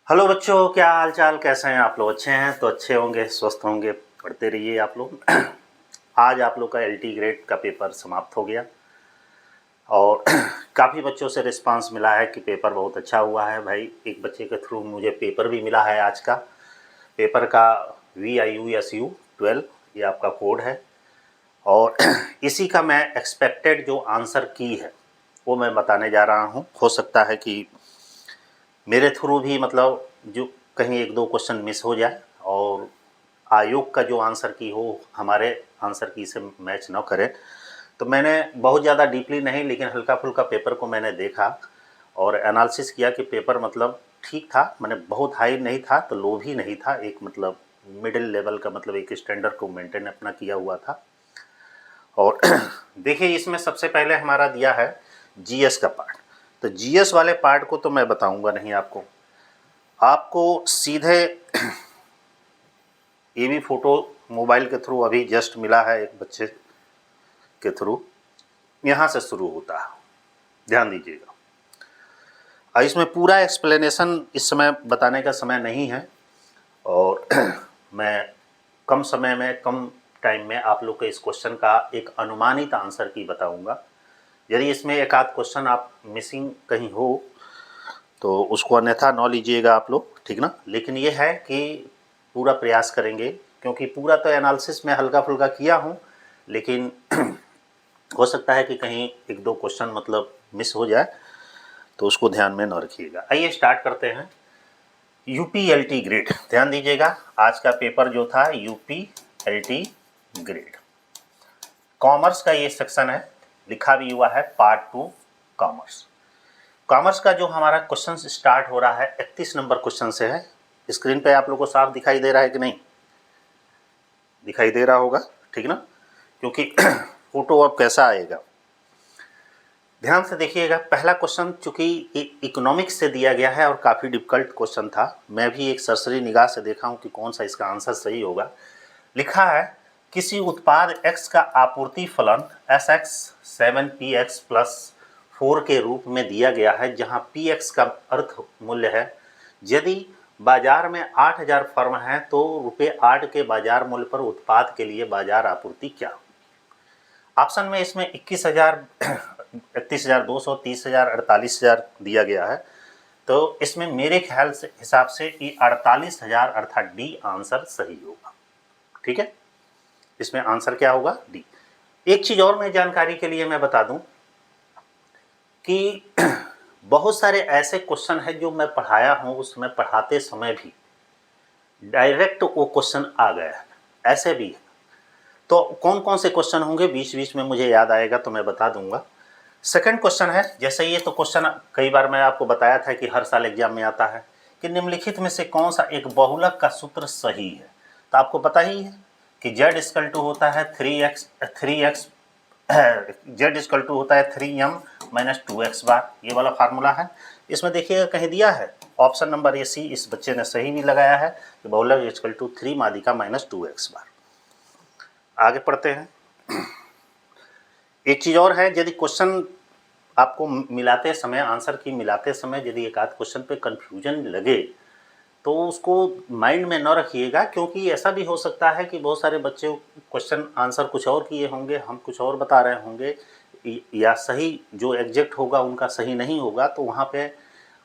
Hello बच्चों, क्या हाल चाल, कैसे हैं आप लोग? अच्छे हैं तो अच्छे होंगे, स्वस्थ होंगे, पढ़ते रहिए आप लोग। आज आप लोग का एलटी ग्रेड का पेपर समाप्त हो गया और काफ़ी बच्चों से रिस्पांस मिला है कि पेपर बहुत अच्छा हुआ है। भाई, एक बच्चे के थ्रू मुझे पेपर भी मिला है आज का। पेपर का VIUSU 12 ये आपका कोड है और इसी का मैं एक्सपेक्टेड जो आंसर की है वो मैं बताने जा रहा हूँ। हो सकता है कि मेरे थ्रू भी मतलब जो कहीं एक दो क्वेश्चन मिस हो जाए और आयोग का जो आंसर की हो हमारे आंसर की से मैच न करे। तो मैंने बहुत ज़्यादा डीपली नहीं लेकिन हल्का फुल्का पेपर को मैंने देखा और एनालिसिस किया कि पेपर मतलब ठीक था। मैंने बहुत हाई नहीं था तो लो भी नहीं था, एक मतलब मिडिल लेवल का, मतलब एक स्टैंडर्ड को मेंटेन अपना किया हुआ था। और देखिए, इसमें सबसे पहले हमारा दिया है जीएस का पार्ट। तो जीएस वाले पार्ट को तो मैं बताऊंगा नहीं आपको, आपको सीधे ये भी फ़ोटो मोबाइल के थ्रू अभी जस्ट मिला है एक बच्चे के थ्रू, यहाँ से शुरू होता है, ध्यान दीजिएगा। और इसमें पूरा एक्सप्लेनेशन इस समय बताने का समय नहीं है और मैं कम समय में कम टाइम में आप लोग के इस क्वेश्चन का एक अनुमानित आंसर की बताऊंगा। यदि इसमें एक आध क्वेश्चन आप मिसिंग कहीं हो तो उसको अन्यथा न लीजिएगा आप लोग, ठीक ना। लेकिन ये है कि पूरा प्रयास करेंगे, क्योंकि पूरा तो एनालिसिस में हल्का फुल्का किया हूँ, लेकिन हो सकता है कि कहीं एक दो क्वेश्चन मतलब मिस हो जाए, तो उसको ध्यान में न रखिएगा। आइए स्टार्ट करते हैं। UPLT ग्रेड, ध्यान दीजिएगा। आज का पेपर जो था UPLT ग्रेड, कॉमर्स का ये सेक्शन है, लिखा भी हुआ है पार्ट 2 कॉमर्स। कॉमर्स का जो हमारा क्वेश्चन स्टार्ट हो रहा है 31 नंबर क्वेश्चन से है। स्क्रीन पे आप लोग को साफ दिखाई दे रहा है कि नहीं? दिखाई दे रहा होगा, ठीक ना, क्योंकि फोटो अब कैसा आएगा ध्यान से देखिएगा। पहला क्वेश्चन चूंकि इकोनॉमिक्स से दिया गया है और काफ़ी डिफिकल्ट क्वेश्चन था, मैं भी एक सरसरी निगाह से देखा हूँ कि कौन सा इसका आंसर सही होगा। लिखा है किसी उत्पाद X का आपूर्ति फलन SX7PX+4 के रूप में दिया गया है, जहां PX का अर्थ मूल्य है। यदि बाजार में 8000 फर्म हैं तो ₹8 के बाजार मूल्य पर उत्पाद के लिए बाजार आपूर्ति क्या होगी? ऑप्शन में इसमें 21,000, 31,200, 30,000, 48,000 दिया गया है। तो इसमें मेरे ख्याल से हिसाब से ये 48,000 अर्थात डी आंसर सही होगा, ठीक है। इसमें आंसर क्या होगा? डी। एक चीज और मैं जानकारी के लिए मैं बता दूं कि बहुत सारे ऐसे क्वेश्चन हैं जो मैं पढ़ाया हूं, उसमें पढ़ाते समय भी डायरेक्ट वो क्वेश्चन आ गया है, ऐसे भी है। तो कौन कौन से क्वेश्चन होंगे बीच बीच में मुझे याद आएगा तो मैं बता दूंगा। सेकंड क्वेश्चन है, जैसे ये तो क्वेश्चन कई बार मैं आपको बताया था कि हर साल एग्जाम में आता है कि निम्नलिखित में से कौन सा एक बहुलक का सूत्र सही है। तो आपको पता ही है कि Z= होता है 3x Z= होता है 3m - 2x बार, ये वाला फार्मूला है। इसमें देखिएगा कहीं दिया है ऑप्शन नंबर AC, इस बच्चे ने सही भी लगाया है कि बहुलक = 3 मादिका - 2x बार। आगे पढ़ते हैं। एक चीज़ और है, यदि क्वेश्चन आपको मिलाते समय, आंसर की मिलाते समय यदि एक आध क्वेश्चन पे कन्फ्यूजन लगे तो उसको माइंड में न रखिएगा, क्योंकि ऐसा भी हो सकता है कि बहुत सारे बच्चे क्वेश्चन आंसर कुछ और किए होंगे, हम कुछ और बता रहे होंगे, या सही जो एग्जैक्ट होगा उनका सही नहीं होगा, तो वहाँ पे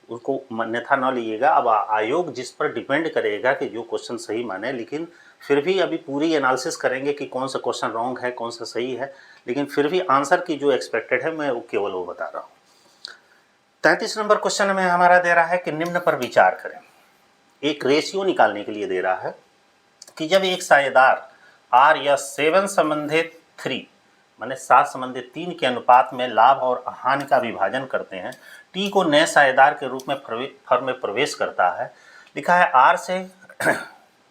उसको अन्यथा न लीजिएगा। अब आयोग जिस पर डिपेंड करेगा कि जो क्वेश्चन सही माने, लेकिन फिर भी अभी पूरी एनालिसिस करेंगे कि कौन सा क्वेश्चन रॉन्ग है कौन सा सही है, लेकिन फिर भी आंसर की जो एक्सपेक्टेड है मैं केवल वो बता रहा हूँ। 33 नंबर क्वेश्चन में हमारा दे रहा है कि निम्न पर विचार करें। एक रेशियो निकालने के लिए दे रहा है कि जब एक साझेदार R या 7 संबंधित 3 माने 7 संबंधित 3 के अनुपात में लाभ और हानि का विभाजन करते हैं, T को नए साझेदार के रूप में फर्म में प्रवेश करता है। लिखा है R से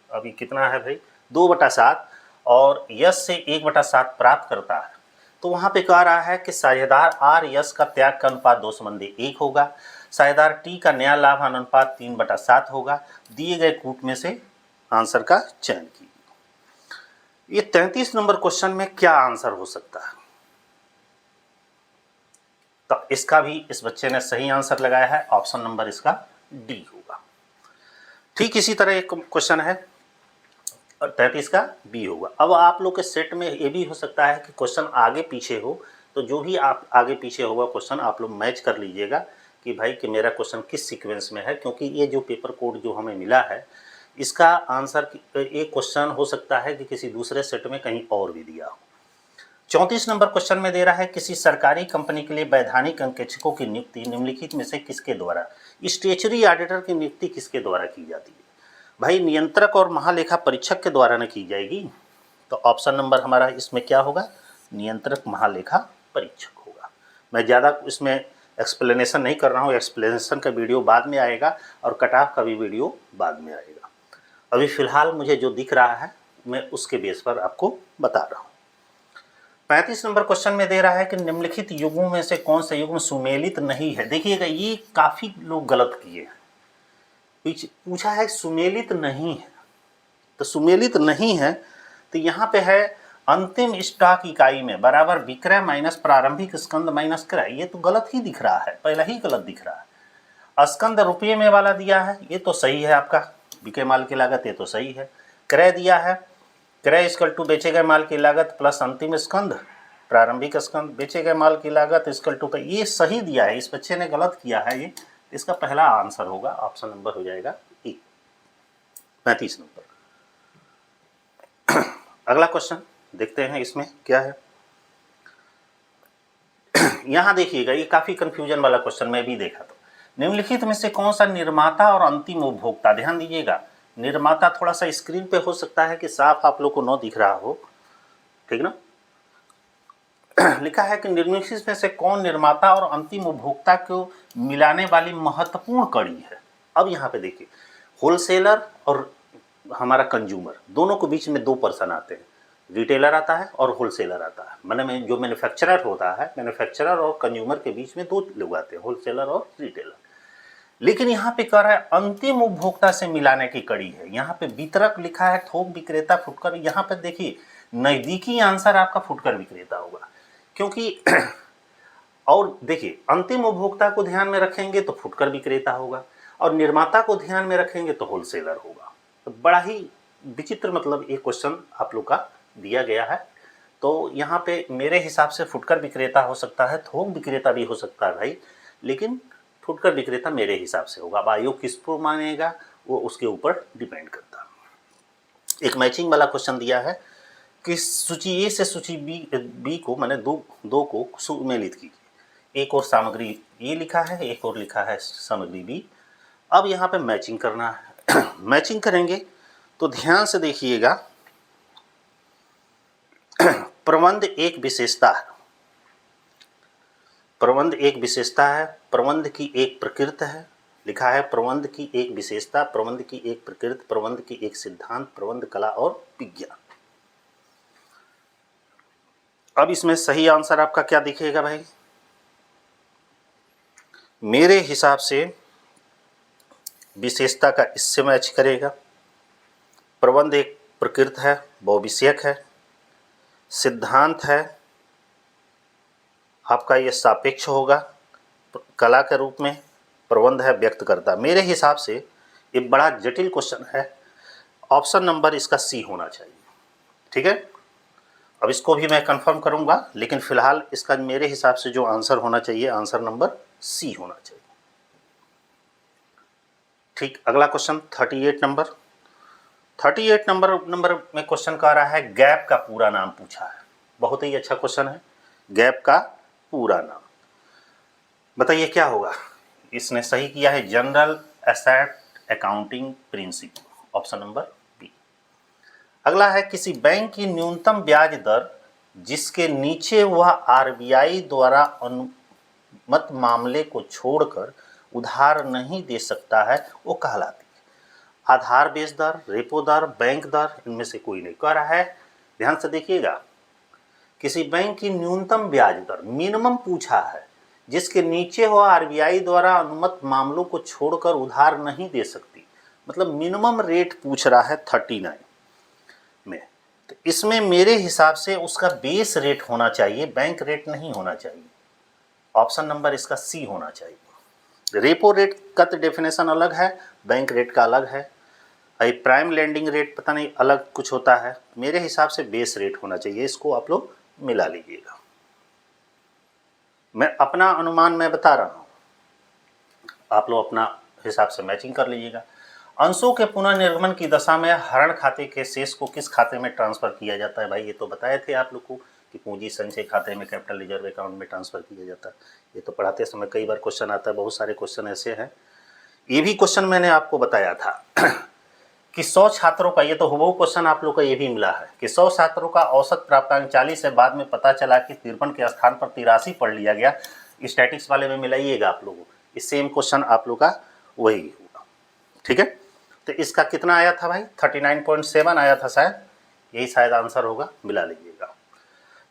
अभी कितना है भाई 2/7 और यस से 1/7 प्राप्त करता है। तो वहाँ पे कह रहा है कि साझेदार R यस का त्याग का अनुपात 2:1 होगा, साझेदार टी का नया लाभ अनुपात 3/7 होगा। दिए गए कूट में से आंसर का चयन कीजिए। ये 33 नंबर क्वेश्चन में क्या आंसर हो सकता है? तो इसका भी इस बच्चे ने सही आंसर लगाया है, ऑप्शन नंबर इसका डी होगा। ठीक इसी तरह एक क्वेश्चन है 33 का बी होगा। अब आप लोग के सेट में ये भी हो सकता है कि क्वेश्चन आगे पीछे हो, तो जो भी आप आगे पीछे होगा क्वेश्चन आप लोग मैच कर लीजिएगा कि भाई कि मेरा क्वेश्चन किस सीक्वेंस में है, क्योंकि ये जो पेपर कोड जो हमें मिला है इसका आंसर एक क्वेश्चन हो सकता है कि किसी दूसरे सेट में कहीं और भी दिया हो। 34 नंबर क्वेश्चन में दे रहा है किसी सरकारी कंपनी के लिए वैधानिक अंकेक्षकों की नियुक्ति निम्नलिखित में से किसके द्वारा, स्टेचुरी ऑडिटर की नियुक्ति किसके द्वारा की जाती है। भाई नियंत्रक और महालेखा परीक्षक के द्वारा न की जाएगी, तो ऑप्शन नंबर हमारा इसमें क्या होगा, नियंत्रक महालेखा परीक्षक होगा। मैं ज़्यादा इसमें एक्सप्लेनेशन नहीं कर रहा हूँ, एक्सप्लेनेशन का वीडियो बाद में आएगा और कट ऑफ का भी वीडियो बाद में आएगा। अभी फ़िलहाल मुझे जो दिख रहा है मैं उसके बेस पर आपको बता रहा हूँ। 35 नंबर क्वेश्चन में दे रहा है कि निम्नलिखित युग्मों में से कौन सा युग्म सुमेलित नहीं है। देखिएगा ये काफ़ी लोग गलत किए हैं, पूछा है सुमेलित नहीं है, तो सुमेलित नहीं है तो यहाँ पे है अंतिम स्टॉक इकाई में बराबर विक्रय माइनस प्रारंभिक स्कंद माइनस क्रय। ये तो गलत ही दिख रहा है, पहला ही गलत दिख रहा है। स्कंद रुपये में वाला दिया है, ये तो सही है आपका, बिके माल की लागत, ये तो सही है। क्रय दिया है, क्रय इक्वल टू बेचे गए माल की लागत प्लस अंतिम स्कंद प्रारंभिक स्कंद, बेचे गए माल की लागत इक्वल टू, ये सही दिया है, इस बच्चे ने गलत किया है, ये इसका पहला आंसर होगा, ऑप्शन नंबर हो जाएगा ए 35 नंबर। अगला क्वेश्चन देखते हैं इसमें क्या है। यहाँ देखिएगा ये काफ़ी कंफ्यूजन वाला क्वेश्चन मैं भी देखा तो, निम्नलिखित में से कौन सा निर्माता और अंतिम उपभोक्ता, ध्यान दीजिएगा निर्माता थोड़ा सा स्क्रीन पे हो सकता है कि साफ आप लोग को न दिख रहा हो, ठीक ना। लिखा है कि निम्नलिखित में से कौन निर्माता और अंतिम उपभोक्ता को मिलाने वाली महत्वपूर्ण कड़ी है। अब यहाँ पे देखिए होलसेलर और हमारा कंज्यूमर दोनों के बीच में दो पर्सन आते हैं, रिटेलर आता है और होलसेलर आता है, मैंने जो मैन्युफैक्चरर होता है, मैन्युफैक्चरर और कंज्यूमर के बीच में दो लोग आते हैं, होलसेलर और रिटेलर। लेकिन यहाँ पे कह रहा है अंतिम उपभोक्ता से मिलाने की कड़ी है, यहाँ पे वितरक लिखा है, थोक विक्रेता, फुटकर। यहाँ पे देखिए नज़दीकी आंसर आपका फुटकर विक्रेता होगा, क्योंकि और देखिए अंतिम उपभोक्ता को ध्यान में रखेंगे तो फुटकर विक्रेता होगा और निर्माता को ध्यान में रखेंगे तो होलसेलर होगा। तो बड़ा ही विचित्र मतलब एक क्वेश्चन आप लोग का दिया गया है। तो यहाँ पे मेरे हिसाब से फुटकर विक्रेता हो सकता है, थोक विक्रेता भी हो सकता है भाई, लेकिन फुटकर विक्रेता मेरे हिसाब से होगा। अब आयोग किसको मानेगा वो उसके ऊपर डिपेंड करता है। एक मैचिंग वाला क्वेश्चन दिया है कि सूची ए से सूची बी को मैंने दो को सुमेलित कीजिए। एक और सामग्री ए लिखा है, एक और लिखा है सामग्री बी। अब यहाँ पे मैचिंग करना है। मैचिंग करेंगे तो ध्यान से देखिएगा, प्रबंध एक विशेषता है, प्रबंध एक विशेषता है, प्रबंध की एक प्रकृति है, लिखा है प्रबंध की एक विशेषता, प्रबंध की एक प्रकृति, प्रबंध की एक सिद्धांत, प्रबंध कला और विज्ञान। अब इसमें सही आंसर आपका क्या दिखेगा भाई, मेरे हिसाब से विशेषता का इससे मैच करेगा, प्रबंध एक प्रकृति है, बहुविषयक है, सिद्धांत है आपका ये सापेक्ष होगा कला के रूप में, प्रबंध है व्यक्त करता। मेरे हिसाब से ये बड़ा जटिल क्वेश्चन है, ऑप्शन नंबर इसका सी होना चाहिए, ठीक है। अब इसको भी मैं कंफर्म करूंगा, लेकिन फिलहाल इसका मेरे हिसाब से जो आंसर होना चाहिए आंसर नंबर सी होना चाहिए, ठीक। अगला क्वेश्चन 38 नंबर में क्वेश्चन कह रहा है गैप का पूरा नाम पूछा है। बहुत ही अच्छा क्वेश्चन है, गैप का पूरा नाम बताइए क्या होगा। इसने सही किया है general asset accounting principle, option number B. अगला है किसी बैंक की न्यूनतम ब्याज दर जिसके नीचे वह आरबीआई द्वारा अनुमत मामले को छोड़कर उधार नहीं दे सकता है वो कहलाती है। आधार बेस दर, रेपो दर, बैंक दर, इनमें से कोई नहीं कह रहा है। ध्यान से देखिएगा, किसी बैंक की न्यूनतम ब्याज दर मिनिमम पूछा है जिसके नीचे हो आरबीआई द्वारा अनुमत मामलों को छोड़कर उधार नहीं दे सकती, मतलब मिनिमम रेट पूछ रहा है 39 में। तो इसमें मेरे हिसाब से उसका बेस रेट होना चाहिए, बैंक रेट नहीं होना चाहिए। ऑप्शन नंबर इसका सी होना चाहिए। रेपो रेट का तो डेफिनेशन अलग है, बैंक रेट का अलग है। भाई प्राइम लेंडिंग रेट पता नहीं अलग कुछ होता है, मेरे हिसाब से बेस रेट होना चाहिए, इसको आप लोग मिला लीजिएगा। मैं अपना अनुमान मैं बता रहा हूँ, आप लोग अपना हिसाब से मैचिंग कर लीजिएगा। अंशों के पुनर्निर्गमन की दशा में हरण खाते के शेष को किस खाते में ट्रांसफर किया जाता है? भाई ये तो बताए थे आप लोग को कि पूंजी संचय खाते में कैपिटल रिजर्व अकाउंट में ट्रांसफर किया जाता है। ये तो पढ़ाते समय कई बार क्वेश्चन आता है, बहुत सारे क्वेश्चन ऐसे हैं। ये भी क्वेश्चन मैंने आपको बताया था कि 100 छात्रों का, ये तो हुबहू क्वेश्चन आप लोग का ये भी मिला है कि 100 छात्रों का औसत प्राप्तांक 40 है, बाद में पता चला कि 53 के स्थान पर 83 पढ़ लिया गया। स्टैटिक्स वाले में मिलाइएगा आप लोगों, इस सेम क्वेश्चन आप लोग का वही होगा, ठीक है। तो इसका कितना आया था भाई? 39.7 आया था शायद, यही शायद आंसर होगा, मिला लीजिएगा।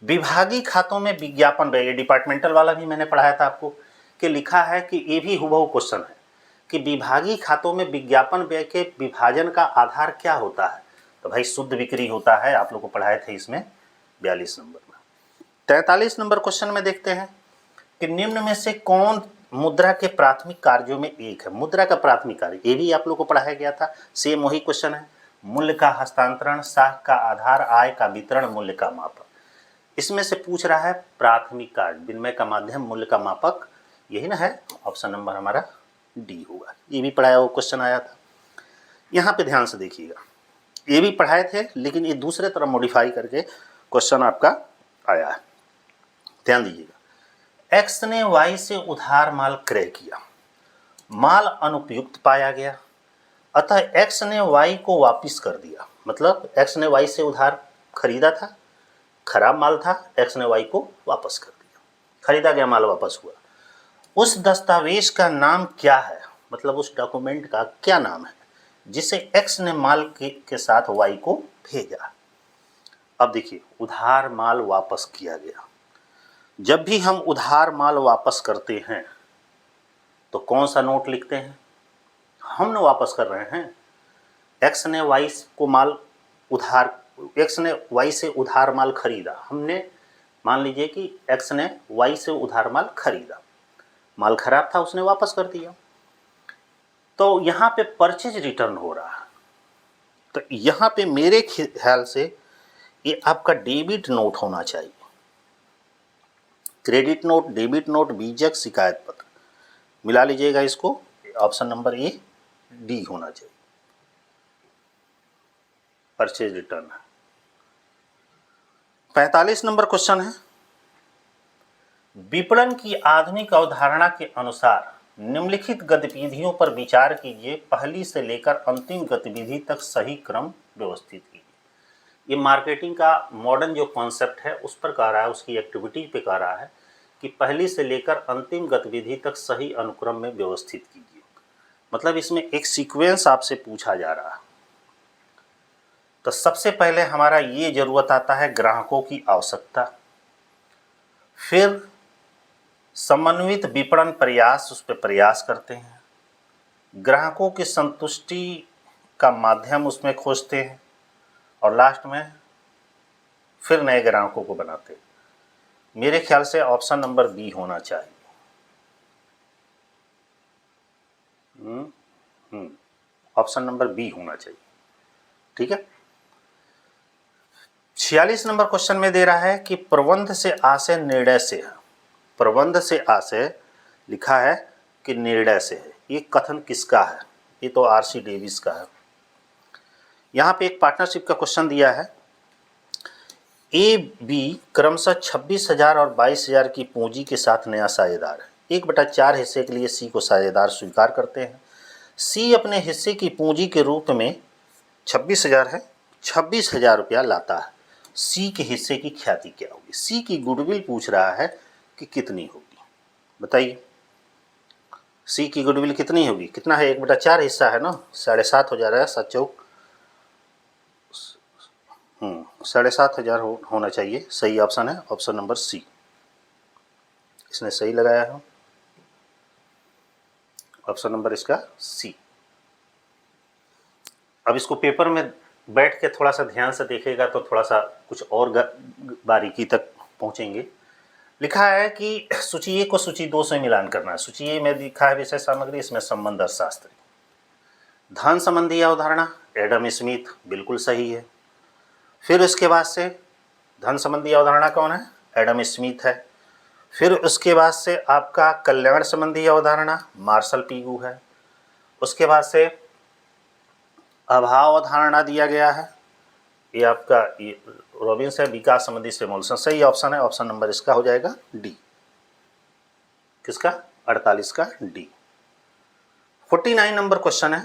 विभागीय खातों में विज्ञापन व्यय, डिपार्टमेंटल वाला भी मैंने पढ़ाया था आपको कि लिखा है कि ये भी हुबहू क्वेश्चन है कि विभागीय खातों में विज्ञापन व्यय के विभाजन का आधार क्या होता है? तो भाई शुद्ध बिक्री होता है, आप लोग को पढ़ाए थे इसमें 42 नंबर में। 43 नंबर क्वेश्चन में देखते हैं कि निम्न में से कौन मुद्रा के प्राथमिक कार्यों में एक है? मुद्रा का प्राथमिक कार्य, ये भी आप लोग को पढ़ाया गया था, सेम वही क्वेश्चन है। मूल्य का हस्तांतरण, साख का आधार, आय का वितरण, मूल्य का मापक। इसमें से पूछ रहा है प्राथमिक कार्य, विनिमय का माध्यम, मूल्य का मापक, यही ना है। ऑप्शन नंबर हमारा डी होगा। ये भी पढ़ाया हुआ क्वेश्चन आया था। यहाँ पे ध्यान से देखिएगा, ये भी पढ़ाए थे लेकिन ये दूसरे तरह मॉडिफाई करके क्वेश्चन आपका आया है, ध्यान दीजिएगा। एक्स ने वाई से उधार माल क्रय किया, माल अनुपयुक्त पाया गया, अतः एक्स ने वाई को वापस कर दिया। मतलब एक्स ने वाई से उधार खरीदा था, खराब माल था, एक्स ने वाई को वापस कर दिया, खरीदा गया माल वापस हुआ। उस दस्तावेज का नाम क्या है? मतलब उस डॉक्यूमेंट का क्या नाम है जिसे एक्स ने माल के साथ वाई को भेजा? अब देखिए, उधार माल वापस किया गया। जब भी हम उधार माल वापस करते हैं तो कौन सा नोट लिखते हैं? हम न वापस कर रहे हैं, एक्स ने वाई को माल उधार, एक्स ने वाई से उधार माल खरीदा, हमने मान लीजिए कि एक्स ने वाई से उधार माल खरीदा, माल खराब था, उसने वापस कर दिया, तो यहाँ पे परचेज रिटर्न हो रहा है। तो यहाँ पे मेरे ख्याल से ये आपका डेबिट नोट होना चाहिए, क्रेडिट नोट, डेबिट नोट, बीजक, शिकायत पत्र, मिला लीजिएगा इसको। ऑप्शन नंबर ए डी होना चाहिए, परचेज रिटर्न है। 45 नंबर क्वेश्चन है, विपणन की आधुनिक अवधारणा के अनुसार निम्नलिखित गतिविधियों पर विचार कीजिए, पहली से लेकर अंतिम गतिविधि तक सही क्रम व्यवस्थित कीजिए। ये मार्केटिंग का मॉडर्न जो कॉन्सेप्ट है उस पर कह रहा है, उसकी एक्टिविटी पे कह रहा है कि पहली से लेकर अंतिम गतिविधि तक सही अनुक्रम में व्यवस्थित कीजिए। मतलब इसमें एक सीक्वेंस आपसे पूछा जा रहा है। तो सबसे पहले हमारा ये जरूरत आता है ग्राहकों की आवश्यकता, फिर समन्वित विपणन प्रयास, उस पर प्रयास करते हैं, ग्राहकों की संतुष्टि का माध्यम उसमें खोजते हैं, और लास्ट में फिर नए ग्राहकों को बनाते हैं। मेरे ख्याल से ऑप्शन नंबर बी होना चाहिए। ऑप्शन नंबर बी होना चाहिए, ठीक है। 46 नंबर क्वेश्चन में दे रहा है कि प्रबंध से आशय निर्णय से है। प्रबंध से आशय लिखा है कि निर्णय से है, ये कथन किसका है? ये तो आरसी डेविस का है। यहाँ पे एक पार्टनरशिप का क्वेश्चन दिया है, ए बी क्रमशः 26,000 और 22,000 की पूंजी के साथ नया साझेदार है। 1/4 हिस्से के लिए सी को साझेदार स्वीकार करते हैं। सी अपने हिस्से की पूंजी के रूप में 26,000 है, 26,000 रुपया लाता है। सी के हिस्से की ख्याति क्या होगी? सी की गुडविल पूछ रहा है कि कितनी होगी, बताइए। सी की गुडविल कितनी होगी? कितना है? 1/4 हिस्सा है ना, 7.5 हो जा रहा है, 7 चौक 7,500 होना चाहिए। सही ऑप्शन है ऑप्शन नंबर सी, इसने सही लगाया है, ऑप्शन नंबर इसका सी। अब इसको पेपर में बैठ के थोड़ा सा ध्यान से देखेगा तो थोड़ा सा कुछ और बारीकी तक पहुंचेंगे। लिखा है कि सूची ए को सूची 2 से मिलान करना है। सूची ए में लिखा है विषय सामग्री, इसमें संबंध अर्थशास्त्र, धन संबंधी अवधारणा, एडम स्मिथ बिल्कुल सही है। फिर उसके बाद से धन संबंधी अवधारणा कौन है? एडम स्मिथ है। फिर उसके बाद से आपका कल्याण संबंधी अवधारणा मार्शल पीगू है। उसके बाद से अभाव अवधारणा दिया गया है, ये आपका ये रॉबिन्स है। विकास संबंधी सिमुलेशन सही ऑप्शन है। ऑप्शन नंबर इसका हो जाएगा डी। किसका? 48 का डी। 49 नंबर क्वेश्चन है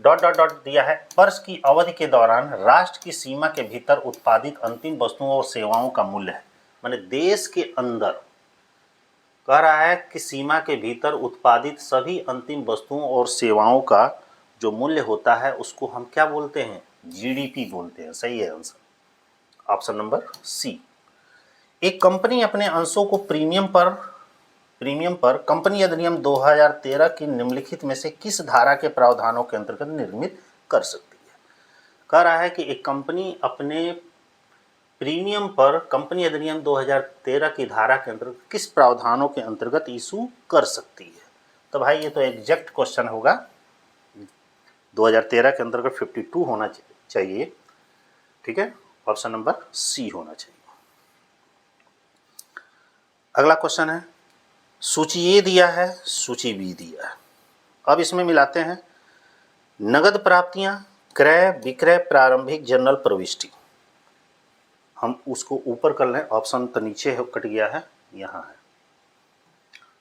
डॉट डॉट डॉट दिया है। वर्ष की अवधि के दौरान राष्ट्र की सीमा के भीतर उत्पादित अंतिम वस्तुओं और सेवाओं का मूल्य है, माने देश के अंदर कह रहा है कि सीमा के भीतर उत्पादित सभी अंतिम वस्तुओं और सेवाओं का जो मूल्य होता है उसको हम क्या बोलते हैं? जीडीपी बोलते हैं। सही है आंसर ऑप्शन नंबर सी। एक कंपनी अपने अंशों को प्रीमियम पर कंपनी अधिनियम 2013 की निम्नलिखित में से किस धारा के प्रावधानों के अंतर्गत निर्मित कर सकती है? कह रहा है कि एक कंपनी अपने प्रीमियम पर कंपनी अधिनियम 2013 की धारा के अंतर्गत किस प्रावधानों के अंतर्गत इशू कर सकती है? तो भाई ये तो एग्जैक्ट क्वेश्चन होगा, 2013 के अंतर्गत 52 होना चाहिए। ठीक है, ऑप्शन नंबर सी होना चाहिए। अगला क्वेश्चन है, सूची ए दिया है, सूची बी दिया है। अब इसमें मिलाते हैं नगद प्राप्तियां, क्रय विक्रय, प्रारंभिक जनरल प्रविष्टि। हम उसको ऊपर कर लें, ऑप्शन तो नीचे कट गया है, यहाँ है।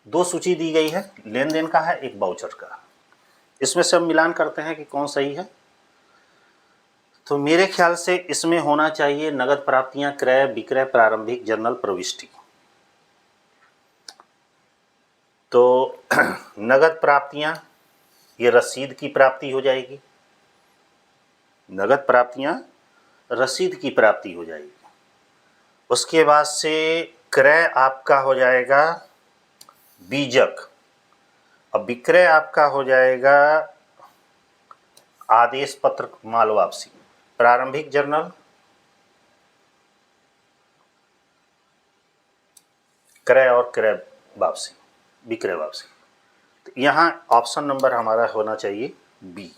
दो सूची दी गई है, लेन देन का है, एक बाउचर का। इसमें से हम मिलान करते हैं कि कौन सही है। तो मेरे ख्याल से इसमें होना चाहिए नगद प्राप्तियां, क्रय विक्रय, प्रारंभिक जनरल प्रविष्टि। तो नगद प्राप्तियां ये रसीद की प्राप्ति हो जाएगी, नगद प्राप्तियां रसीद की प्राप्ति हो जाएगी। उसके बाद से क्रय आपका हो जाएगा बीजक, अब विक्रय आपका हो जाएगा आदेश पत्र माल वापसी। प्रारंभिक जर्नल क्रय और क्रय वापसी, विक्रय वापसी। तो यहाँ ऑप्शन नंबर हमारा होना चाहिए बी।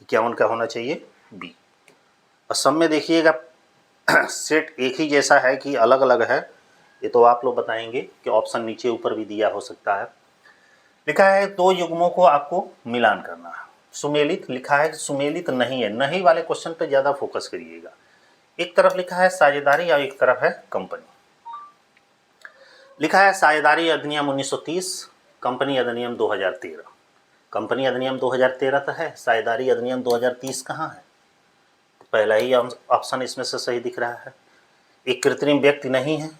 51 का होना चाहिए बी। और सब में देखिएगा सेट एक ही जैसा है कि अलग अलग है, ये तो आप लोग बताएंगे कि ऑप्शन नीचे ऊपर भी दिया हो सकता है। लिखा है दो युग्मों को आपको मिलान करना है। सुमेलित लिखा है, सुमेलित नहीं है, नहीं वाले क्वेश्चन पे ज़्यादा फोकस करिएगा। एक तरफ लिखा है साझेदारी और एक तरफ है कंपनी। लिखा है साझेदारी अधिनियम 1930, कंपनी अधिनियम 2013। कंपनी अधिनियम 2013 तो है, साझेदारी अधिनियम 2030 कहाँ है? पहला ही ऑप्शन इसमें से सही दिख रहा है। एक कृत्रिम व्यक्ति नहीं है,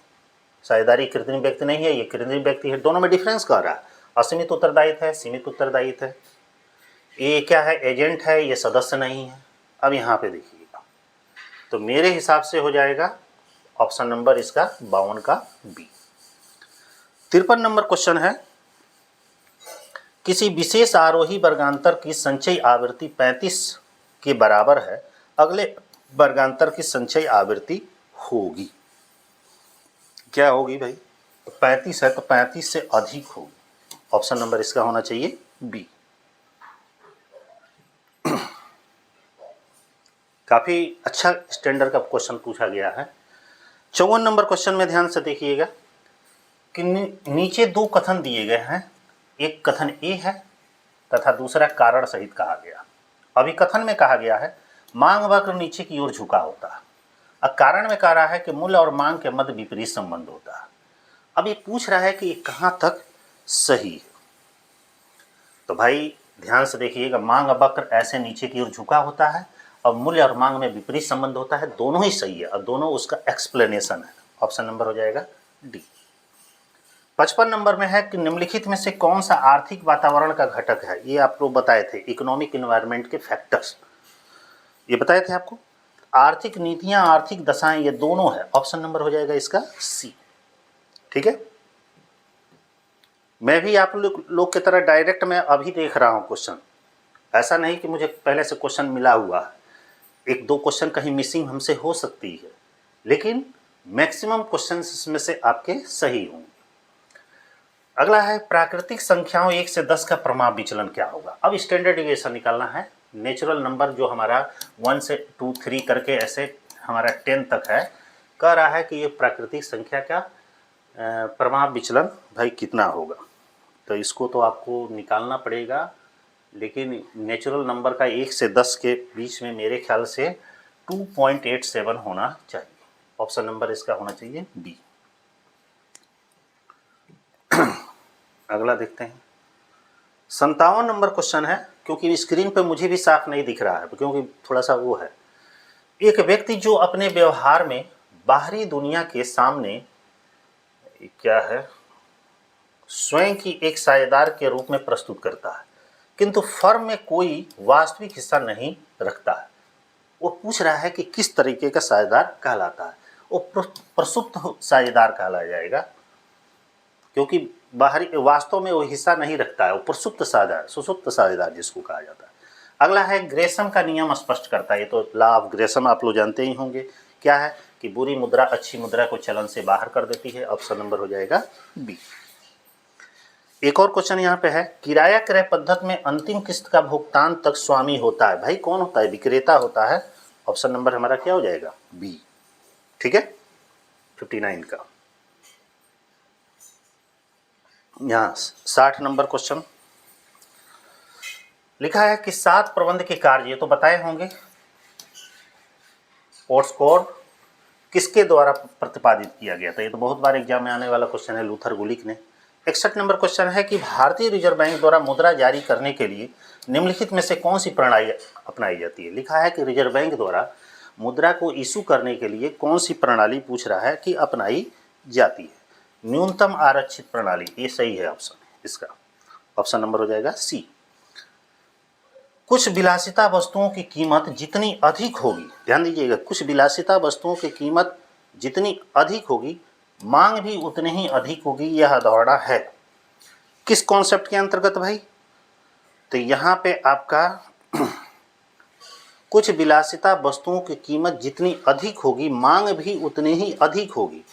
साझेदारी कृत्रिम व्यक्ति नहीं है, ये कृत्रिम व्यक्ति है। दोनों में डिफरेंस कर रहा है, असीमित उत्तरदायित्व है, सीमित उत्तरदायित्व है। ये क्या है? एजेंट है, ये सदस्य नहीं है। अब यहाँ पे देखिएगा, तो मेरे हिसाब से हो जाएगा ऑप्शन नंबर इसका 52 का बी। 53 नंबर क्वेश्चन है, किसी विशेष आरोही वर्गांतर की संचयी आवृत्ति 35 के बराबर है, अगले वर्गांतर की संचयी आवृत्ति होगी। क्या होगी भाई? तो 35 है तो 35 से अधिक होगी। ऑप्शन नंबर इसका होना चाहिए बी। काफ़ी अच्छा स्टैंडर्ड का क्वेश्चन पूछा गया है। 54 नंबर क्वेश्चन में ध्यान से देखिएगा कि नीचे दो कथन दिए गए हैं, एक कथन ए है तथा दूसरा कारण सहित कहा गया। अभी कथन में कहा गया है मांग वक्र नीचे की ओर झुका होता है, अब कारण में कह रहा है कि मूल्य और मांग के मध्य विपरीत संबंध होता है। अब ये पूछ रहा है कि कहाँ तक सही है। तो भाई ध्यान से देखिएगा, मांग वक्र ऐसे नीचे की ओर झुका होता है और मूल्य और मांग में विपरीत संबंध होता है, दोनों ही सही है और दोनों उसका एक्सप्लेनेशन है। ऑप्शन नंबर हो जाएगा डी। 55 नंबर में है कि निम्नलिखित में से कौन सा आर्थिक वातावरण का घटक है? ये आप लोग बताए थे, इकोनॉमिक इन्वायरमेंट के फैक्टर्स ये बताए थे आपको। आर्थिक नीतियां, आर्थिक दशाएं, ये दोनों है। ऑप्शन नंबर हो जाएगा इसका सी। ठीक है, मैं भी आप लोग की तरह डायरेक्ट मैं अभी देख रहा हूं क्वेश्चन, ऐसा नहीं कि मुझे पहले से क्वेश्चन मिला हुआ है। एक दो क्वेश्चन कहीं मिसिंग हमसे हो सकती है, लेकिन मैक्सिमम क्वेश्चन इसमें से आपके सही होंगे। अगला है प्राकृतिक संख्याओं 1 से 10 का प्रमाप विचलन क्या होगा? अब स्टैंडर्ड डिविएशन निकालना है नेचुरल नंबर जो हमारा 1 से 2 3 करके ऐसे हमारा 10 तक है, कह रहा है कि ये प्राकृतिक संख्या का प्रभाव विचलन भाई कितना होगा। तो इसको तो आपको निकालना पड़ेगा, लेकिन नेचुरल नंबर का 1 से 10 के बीच में मेरे ख्याल से 2.87 होना चाहिए। ऑप्शन नंबर इसका होना चाहिए बी। अगला देखते हैं 57 नंबर क्वेश्चन है, क्योंकि स्क्रीन पे मुझे भी साफ नहीं दिख रहा है क्योंकि थोड़ा सा वो है। एक व्यक्ति जो अपने व्यवहार में बाहरी दुनिया के सामने क्या है स्वयं की एक साझेदार के रूप में प्रस्तुत करता है, किंतु फर्म में कोई वास्तविक हिस्सा नहीं रखता है। वो पूछ रहा है कि किस तरीके का साझेदार कहलाता है। वो प्रसुप्त साझेदार कहलाया जाएगा, क्योंकि बाहरी वास्तव में वो हिस्सा नहीं रखता है, वो प्रसुप्त साझेदार, सुसुप्त साझेदार जिसको कहा जाता है। अगला है ग्रेसम का नियम स्पष्ट करता है। ये तो लॉ ऑफ ग्रेसम आप लोग जानते ही होंगे, क्या है कि बुरी मुद्रा अच्छी मुद्रा को चलन से बाहर कर देती है। ऑप्शन नंबर हो जाएगा बी। एक और क्वेश्चन यहाँ पे है, किराया क्रय पद्धति में अंतिम किस्त का भुगतान तक स्वामी होता है। भाई कौन होता है? विक्रेता होता है। ऑप्शन नंबर हमारा क्या हो जाएगा? बी। ठीक है, 59 का। यहाँ 60 नंबर क्वेश्चन लिखा है कि 7 प्रबंध के कार्य, ये तो बताए होंगे, ओट्स कोड किसके द्वारा प्रतिपादित किया गया था। ये तो बहुत बार एग्जाम में आने वाला क्वेश्चन है, लूथर गुलिक ने। 61 नंबर क्वेश्चन है कि भारतीय रिजर्व बैंक द्वारा मुद्रा जारी करने के लिए निम्नलिखित में से कौन सी प्रणाली अपनाई जाती है। लिखा है कि रिजर्व बैंक द्वारा मुद्रा को इशू करने के लिए कौन सी प्रणाली पूछ रहा है कि अपनाई जाती है। न्यूनतम आरक्षित प्रणाली, ये सही है ऑप्शन इसका। ऑप्शन नंबर हो जाएगा सी। कुछ विलासिता वस्तुओं की कीमत जितनी अधिक होगी, ध्यान दीजिएगा, कुछ विलासिता वस्तुओं की कीमत जितनी अधिक होगी मांग भी उतनी ही अधिक होगी, यह धारणा है। किस कॉन्सेप्ट के अंतर्गत भाई? तो यहाँ पे आपका कुछ विलासिता वस्तुओं की कीमत जितनी अधिक होगी मांग भी उतनी ही अधिक होगी।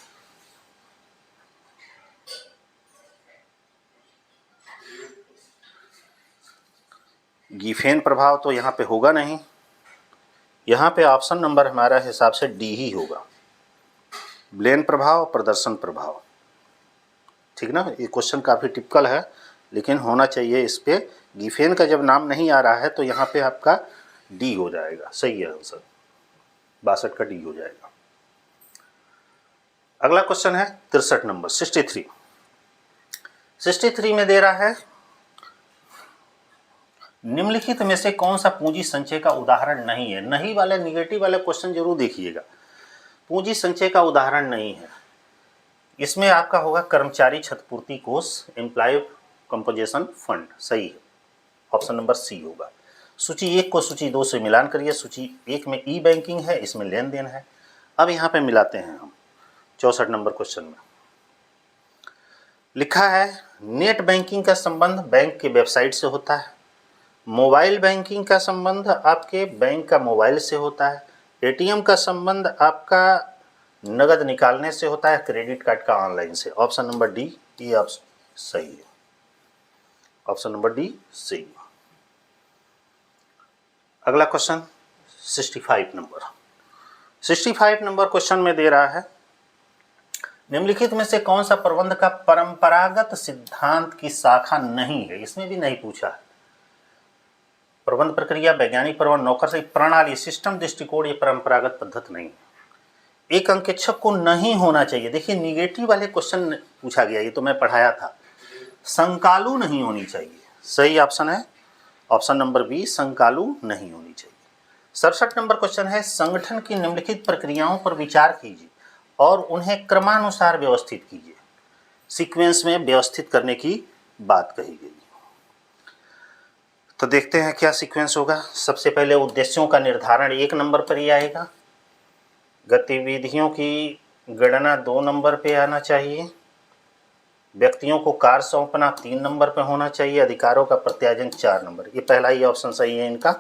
गिफेन प्रभाव तो यहाँ पे होगा नहीं, यहाँ पे ऑप्शन नंबर हमारा हिसाब से डी ही होगा, ब्लेन प्रभाव, प्रदर्शन प्रभाव। ठीक ना, ये क्वेश्चन काफ़ी टिपिकल है, लेकिन होना चाहिए इस पे। गिफेन का जब नाम नहीं आ रहा है तो यहाँ पे आपका डी हो जाएगा, सही है आंसर, 62 का डी हो जाएगा। अगला क्वेश्चन है 63 नंबर 63 में दे रहा है निम्नलिखित में से कौन सा पूंजी संचय का उदाहरण नहीं है। नहीं वाले, निगेटिव वाले क्वेश्चन जरूर देखिएगा। पूंजी संचय का उदाहरण नहीं है, इसमें आपका होगा कर्मचारी क्षतिपूर्ति कोष, एम्प्लॉय कंपोजिशन फंड, सही है। ऑप्शन नंबर सी होगा। सूची 1 को सूची 2 से मिलान करिए। सूची 1 में ई बैंकिंग है, इसमें लेन देन है। अब यहाँ पे मिलाते हैं हम 64 नंबर क्वेश्चन में। लिखा है नेट बैंकिंग का संबंध बैंक के वेबसाइट से होता है, मोबाइल बैंकिंग का संबंध आपके बैंक का मोबाइल से होता है, एटीएम का संबंध आपका नगद निकालने से होता है, क्रेडिट कार्ड का ऑनलाइन से। ऑप्शन नंबर डी, ये ऑप्शन सही है। ऑप्शन नंबर डी सही। अगला क्वेश्चन 65 नंबर क्वेश्चन में दे रहा है निम्नलिखित में से कौन सा प्रबंध का परंपरागत सिद्धांत की शाखा नहीं है। इसमें भी नहीं पूछा है। प्रबंध प्रक्रिया, वैज्ञानिक प्रबंध, नौकरशाही प्रणाली, सिस्टम दृष्टिकोण, ये परंपरागत पद्धति नहीं है। एक अंकेक्षक को नहीं होना चाहिए। देखिए निगेटिव वाले क्वेश्चन पूछा गया, ये तो मैं पढ़ाया था। संकालू नहीं होनी चाहिए, सही ऑप्शन है ऑप्शन नंबर बी, संकालू नहीं होनी चाहिए। 67 नंबर क्वेश्चन है संगठन की निम्नलिखित प्रक्रियाओं पर विचार कीजिए और उन्हें क्रमानुसार व्यवस्थित कीजिए। सीक्वेंस में व्यवस्थित करने की बात कही गई। तो देखते हैं क्या सीक्वेंस होगा। सबसे पहले उद्देश्यों का निर्धारण 1 नंबर पर ही आएगा। गतिविधियों की गणना 2 नंबर पे आना चाहिए। व्यक्तियों को कार्य सौंपना 3 नंबर पे होना चाहिए। अधिकारों का प्रत्यायन 4 नंबर। ये पहला ही ऑप्शन सही है इनका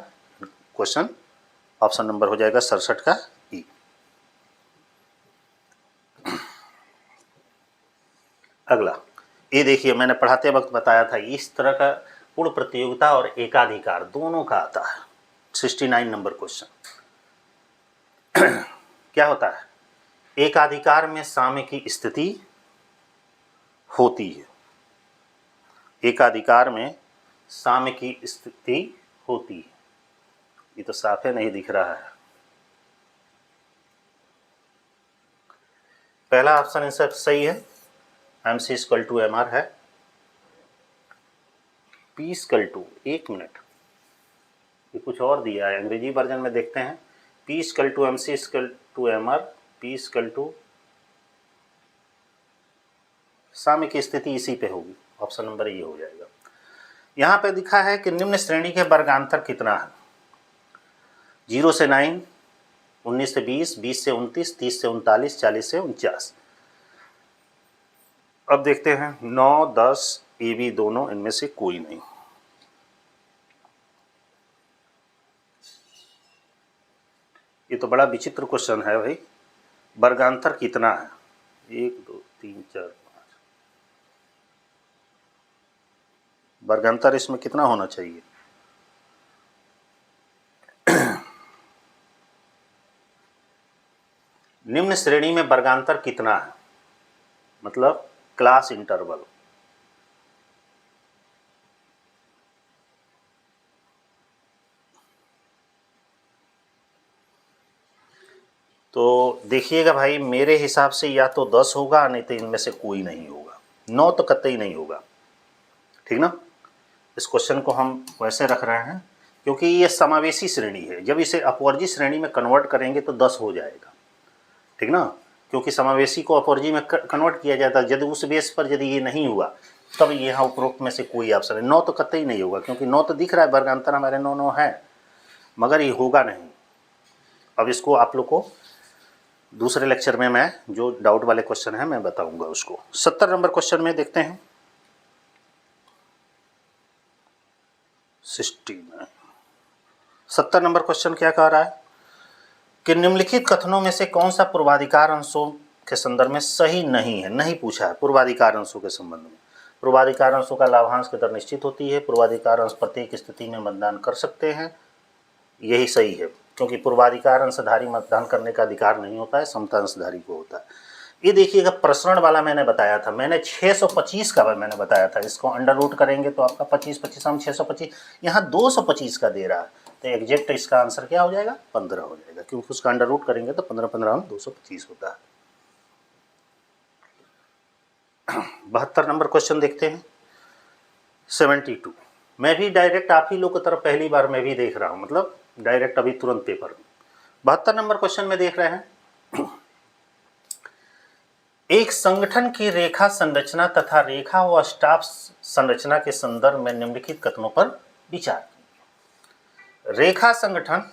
क्वेश्चन। ऑप्शन नंबर हो जाएगा 67 का ई। अगला ये देखिए, मैंने पढ़ाते वक्त बताया था इस तरह का पूर्ण प्रतियोगिता और एकाधिकार दोनों का आता है। 69 नंबर क्वेश्चन। क्या होता है? एक अधिकार में साम्य की स्थिति होती है। एक अधिकार में साम्य की स्थिति होती है। ये तो साफे नहीं दिख रहा है। पहला ऑप्शन आंसर सही है, MC इक्वल टू MR है। P इक्वल टू, एक मिनट, ये कुछ और दिया है, अंग्रेजी वर्जन में देखते हैं। P equal to MC equal to MR, P equal to, साम्य की स्थिति इसी पे होगी, ऑप्शन नंबर ये हो जाएगा। यहाँ पे दिखा है कि निम्न श्रेणी के वर्गांतर कितना है? 0 से 9, 19 से 20, 20 से 29, 30 से 39, 40 से 49। अब देखते हैं 9, 10, AB दोनों, इनमें से कोई नहीं। ये तो बड़ा विचित्र क्वेश्चन है भाई। वर्गांतर कितना है? 1, 2, 3, 4, 5। वर्गांतर इसमें कितना होना चाहिए? निम्न श्रेणी में वर्गांतर कितना है, मतलब क्लास इंटरवल। तो देखिएगा भाई, मेरे हिसाब से या तो 10 होगा, नहीं तो इनमें से कोई नहीं होगा। 9 तो कतई नहीं होगा, ठीक ना। इस क्वेश्चन को हम वैसे रख रहे हैं क्योंकि ये समावेशी श्रेणी है। जब इसे अपवर्जी श्रेणी में कन्वर्ट करेंगे तो 10 हो जाएगा, ठीक ना, क्योंकि समावेशी को अपवर्जी में कन्वर्ट किया जाता है। यदि उस बेस पर यदि ये नहीं हुआ तब यहाँ उपरोक्त में से कोई ऑप्शन है। 9 तो कतई नहीं होगा, क्योंकि 9 तो दिख रहा है, वर्गांतर हमारे 9 है, मगर ये होगा नहीं। अब इसको आप लोग को दूसरे लेक्चर में मैं जो डाउट वाले क्वेश्चन है मैं बताऊंगा उसको। 70 नंबर क्वेश्चन में देखते हैं। 70 नंबर क्वेश्चन क्या कह रहा है कि निम्नलिखित कथनों में से कौन सा पूर्वाधिकार अंशों के संदर्भ में सही नहीं है। नहीं पूछा है पूर्वाधिकार अंशों के संबंध में। पूर्वाधिकार अंशों का लाभांश की दर निश्चित होती है। पूर्वाधिकार अंश प्रत्येक स्थिति में मतदान कर सकते हैं, यही सही है, क्योंकि पूर्वाधिकार अंशधारी मतदान करने का अधिकार नहीं होता है, समता अंशधारी को होता है। ये देखिएगा, प्रसरण वाला मैंने बताया था, मैंने 625 का मैंने बताया था। इसको अंडर रूट करेंगे तो आपका 25, 25 हम 625, यहाँ 225 का दे रहा है, तो एग्जैक्ट इसका आंसर क्या हो जाएगा? 15 हो जाएगा, क्योंकि उसका अंडर रूट करेंगे तो 15 15 हम 225 होता है। 72 नंबर क्वेश्चन देखते हैं। 72, मैं भी डायरेक्ट आप ही लोग की तरफ पहली बार मैं भी देख रहा हूँ, मतलब डायरेक्ट अभी तुरंत पेपर में। 72 नंबर क्वेश्चन में देख रहे हैं, एक संगठन की रेखा संरचना तथा रेखा व स्टाफ संरचना के संदर्भ में निम्नलिखित कथनों पर विचार कीजिए। रेखा संगठन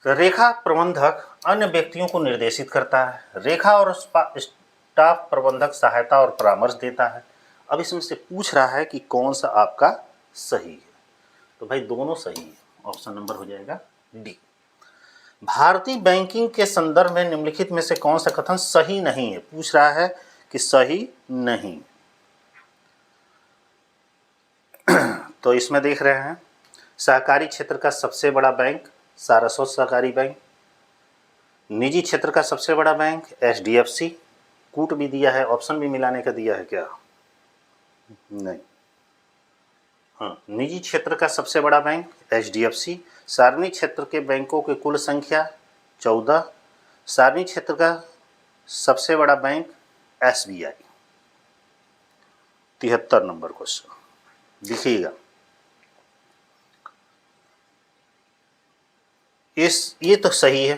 रेखा प्रबंधक अन्य व्यक्तियों को निर्देशित करता है। रेखा और स्टाफ प्रबंधक सहायता और परामर्श देता है। अब इसमें से पूछ रहा है कि कौन सा आपका सही है, तो भाई दोनों सही है, ऑप्शन नंबर हो जाएगा डी। भारतीय बैंकिंग के संदर्भ में निम्नलिखित में से कौन सा कथन सही नहीं है, पूछ रहा है कि सही नहीं। तो इसमें देख रहे हैं, सहकारी क्षेत्र का सबसे बड़ा बैंक सारस्वत सहकारी बैंक, निजी क्षेत्र का सबसे बड़ा बैंक HDFC, कूट भी दिया है, ऑप्शन भी मिलाने का दिया है क्या? नहीं। हाँ, निजी क्षेत्र का सबसे बड़ा बैंक HDFC, सार्वजनिक क्षेत्र के बैंकों की कुल संख्या 14, सार्वजनिक क्षेत्र का सबसे बड़ा बैंक SBI। 73 नंबर क्वेश्चन देखिएगा, ये तो सही है।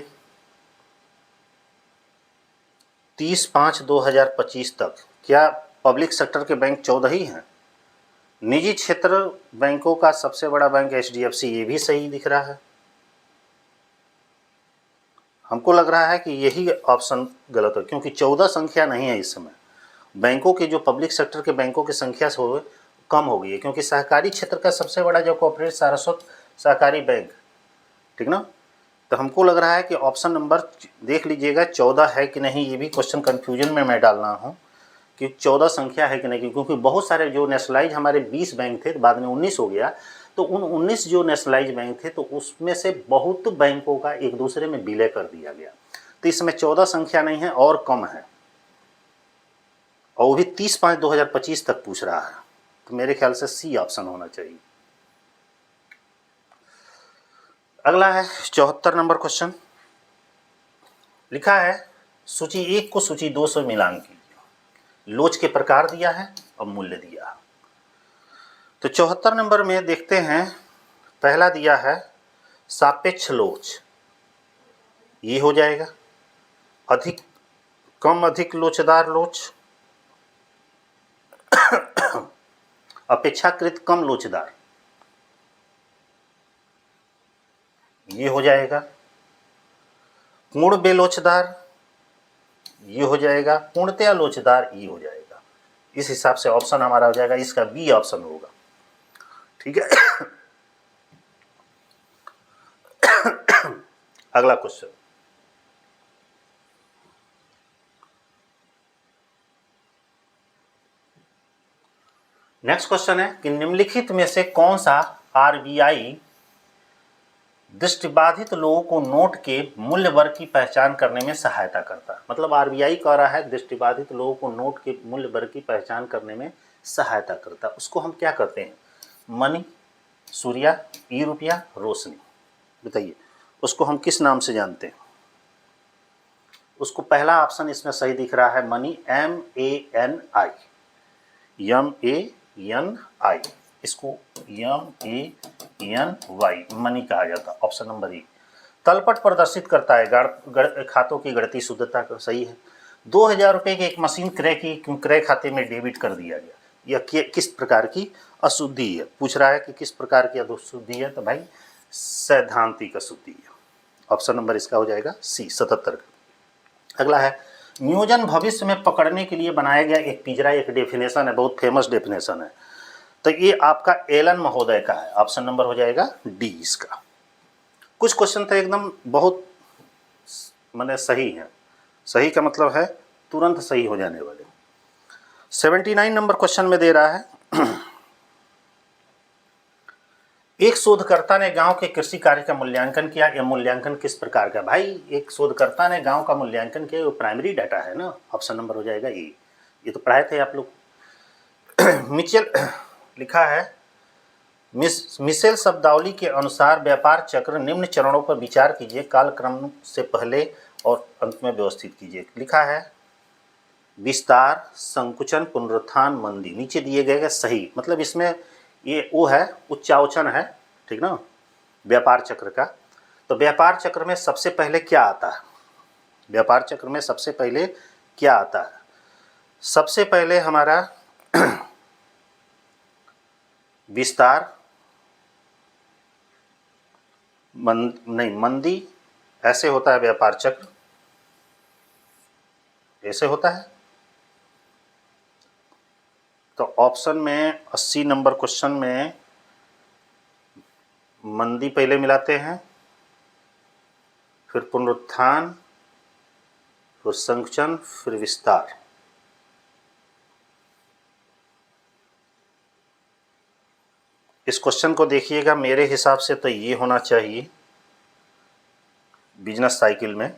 30/5/2025 तक क्या पब्लिक सेक्टर के बैंक 14 ही हैं? निजी क्षेत्र बैंकों का सबसे बड़ा बैंक HDFC, ये भी सही दिख रहा है। हमको लग रहा है कि यही ऑप्शन गलत है, क्योंकि 14 संख्या नहीं है इस समय। बैंकों के जो पब्लिक सेक्टर के बैंकों की संख्या से कम हो गई है, क्योंकि सहकारी क्षेत्र का सबसे बड़ा जो कॉर्पोरेट सारस्वत सहकारी बैंक, ठीक ना, तो हमको लग रहा है कि ऑप्शन नंबर देख लीजिएगा 14 है कि नहीं, ये भी क्वेश्चन कन्फ्यूजन में मैं डाल रहा हूँ कि 14 संख्या है कि नहीं, क्योंकि बहुत सारे जो नेशनलाइज हमारे 20 बैंक थे, बाद में 19 हो गया, तो उन 19 जो नेशनलाइज बैंक थे तो उसमें से बहुत बैंकों का एक दूसरे में विलय कर दिया गया, तो इसमें 14 संख्या नहीं है और कम है, और वो भी 30/5/2025 तक पूछ रहा है, तो मेरे ख्याल से सी ऑप्शन होना चाहिए। अगला है 74 नंबर क्वेश्चन। लिखा है सूची 1 को सूची 2 से मिलान कीजिए, लोच के प्रकार दिया है और मूल्य दिया है। तो 74 नंबर में देखते हैं, पहला दिया है सापेक्ष लोच, ये हो जाएगा। अधिक कम अधिक लोचदार लोच, अपेक्षाकृत कम लोचदार, ये हो जाएगा। पूर्ण बेलोचदार, ये हो जाएगा। पूर्णतया लोचदार, ये हो जाएगा। इस हिसाब से ऑप्शन हमारा हो जाएगा, इसका बी ऑप्शन होगा। ठीक है। अगला क्वेश्चन, नेक्स्ट क्वेश्चन है कि निम्नलिखित में से कौन सा आरबीआई दृष्टिबाधित लोगों को नोट के मूल्य वर्ग की पहचान करने में सहायता करता है। मतलब आरबीआई कह रहा है दृष्टिबाधित लोगों को नोट के मूल्य वर्ग की पहचान करने में सहायता करता है। उसको हम क्या करते हैं? मनी, सूर्या, ई रुपया, रोशनी। बताइए उसको हम किस नाम से जानते हैं? उसको पहला ऑप्शन इसमें सही दिख रहा है, मनी, MANI, MANI, इसको MANY मनी कहा जाता है। Option number A. तलपट प्रदर्शित करता है खातों की गणती शुद्धता का, सही है। 2000 रुपये की एक मशीन क्रय खाते में डेबिट कर दिया गया, यह किस प्रकार की अशुद्धि है? पूछ रहा है कि किस प्रकार की अशुद्धि है, तो भाई सैद्धांतिक अशुद्धि है। ऑप्शन नंबर इसका हो जाएगा सी, 77 का। अगला है नियोजन भविष्य में पकड़ने के लिए बनाया गया एक पिंजरा, एक डेफिनेशन है, बहुत फेमस डेफिनेशन है, तो ये आपका एलन महोदय का है। ऑप्शन नंबर हो जाएगा डी इसका। कुछ क्वेश्चन तो एकदम बहुत माने सही है, सही का मतलब है तुरंत सही हो जाने वाले। 79 नंबर क्वेश्चन में दे रहा है एक शोधकर्ता ने गांव के कृषि कार्य का मूल्यांकन किया, यह मूल्यांकन किस प्रकार का? भाई एक शोधकर्ता ने गांव का मूल्यांकन किया, वो प्राइमरी डाटा है ना। ऑप्शन नंबर हो जाएगा ए, ये तो पढ़ाए थे आप लोग। मिचेल लिखा है मिशेल शब्दावली के अनुसार व्यापार चक्र निम्न चरणों पर विचार कीजिए, कालक्रम से पहले और अंत में व्यवस्थित कीजिए। लिखा है विस्तार, संकुचन, पुनरुत्थान, मंदी। नीचे दिए गए सही, मतलब इसमें ये वो है उच्चावचन है, ठीक ना, व्यापार चक्र का। तो व्यापार चक्र में सबसे पहले क्या आता है? व्यापार चक्र में सबसे पहले क्या आता है? सबसे पहले हमारा विस्तार, मंदी, ऐसे होता है व्यापार चक्र, ऐसे होता है। तो ऑप्शन में 80 नंबर क्वेश्चन में मंदी पहले मिलाते हैं, फिर पुनरुत्थान, फिर संकुचन, फिर विस्तार। इस क्वेश्चन को देखिएगा, मेरे हिसाब से तो ये होना चाहिए बिजनेस साइकिल में,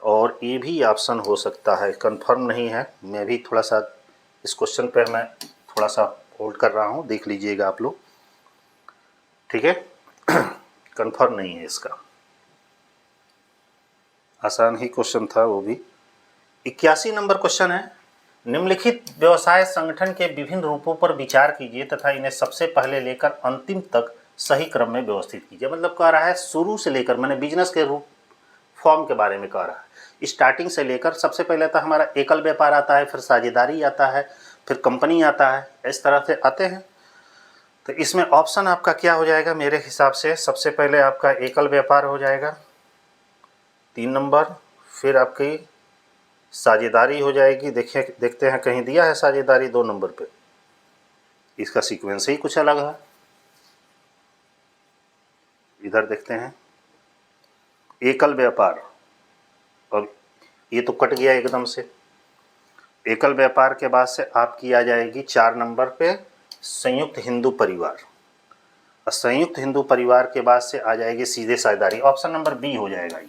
और ये भी ऑप्शन हो सकता है, कंफर्म नहीं है। मैं भी थोड़ा सा इस क्वेश्चन पर मैं थोड़ा सा होल्ड कर रहा हूँ, देख लीजिएगा आप लोग, ठीक है। कंफर्म नहीं है इसका, आसान ही क्वेश्चन था वो भी। 81 नंबर क्वेश्चन है निम्नलिखित व्यवसाय संगठन के विभिन्न रूपों पर विचार कीजिए तथा इन्हें सबसे पहले लेकर अंतिम तक सही क्रम में व्यवस्थित कीजिए। मतलब कह रहा है शुरू से लेकर, मैंने बिजनेस के रूप फॉर्म के बारे में कह रहा है, स्टार्टिंग से लेकर सबसे पहले तो हमारा एकल व्यापार आता है, फिर साझेदारी आता है, फिर कंपनी आता है, इस तरह से आते हैं। तो इसमें ऑप्शन आपका क्या हो जाएगा? मेरे हिसाब से सबसे पहले आपका एकल व्यापार हो जाएगा 3 नंबर, फिर आपकी साझेदारी हो जाएगी। देखते हैं कहीं दिया है साझेदारी 2 नंबर पे, इसका सीक्वेंस ही कुछ अलग है। इधर देखते हैं एकल व्यापार, और ये तो कट गया एकदम से। एकल व्यापार के बाद से आपकी आ जाएगी 4 नंबर पे संयुक्त हिंदू परिवार, और संयुक्त हिंदू परिवार के बाद से आ जाएगी सीधे साझेदारी। ऑप्शन नंबर बी हो जाएगा ये,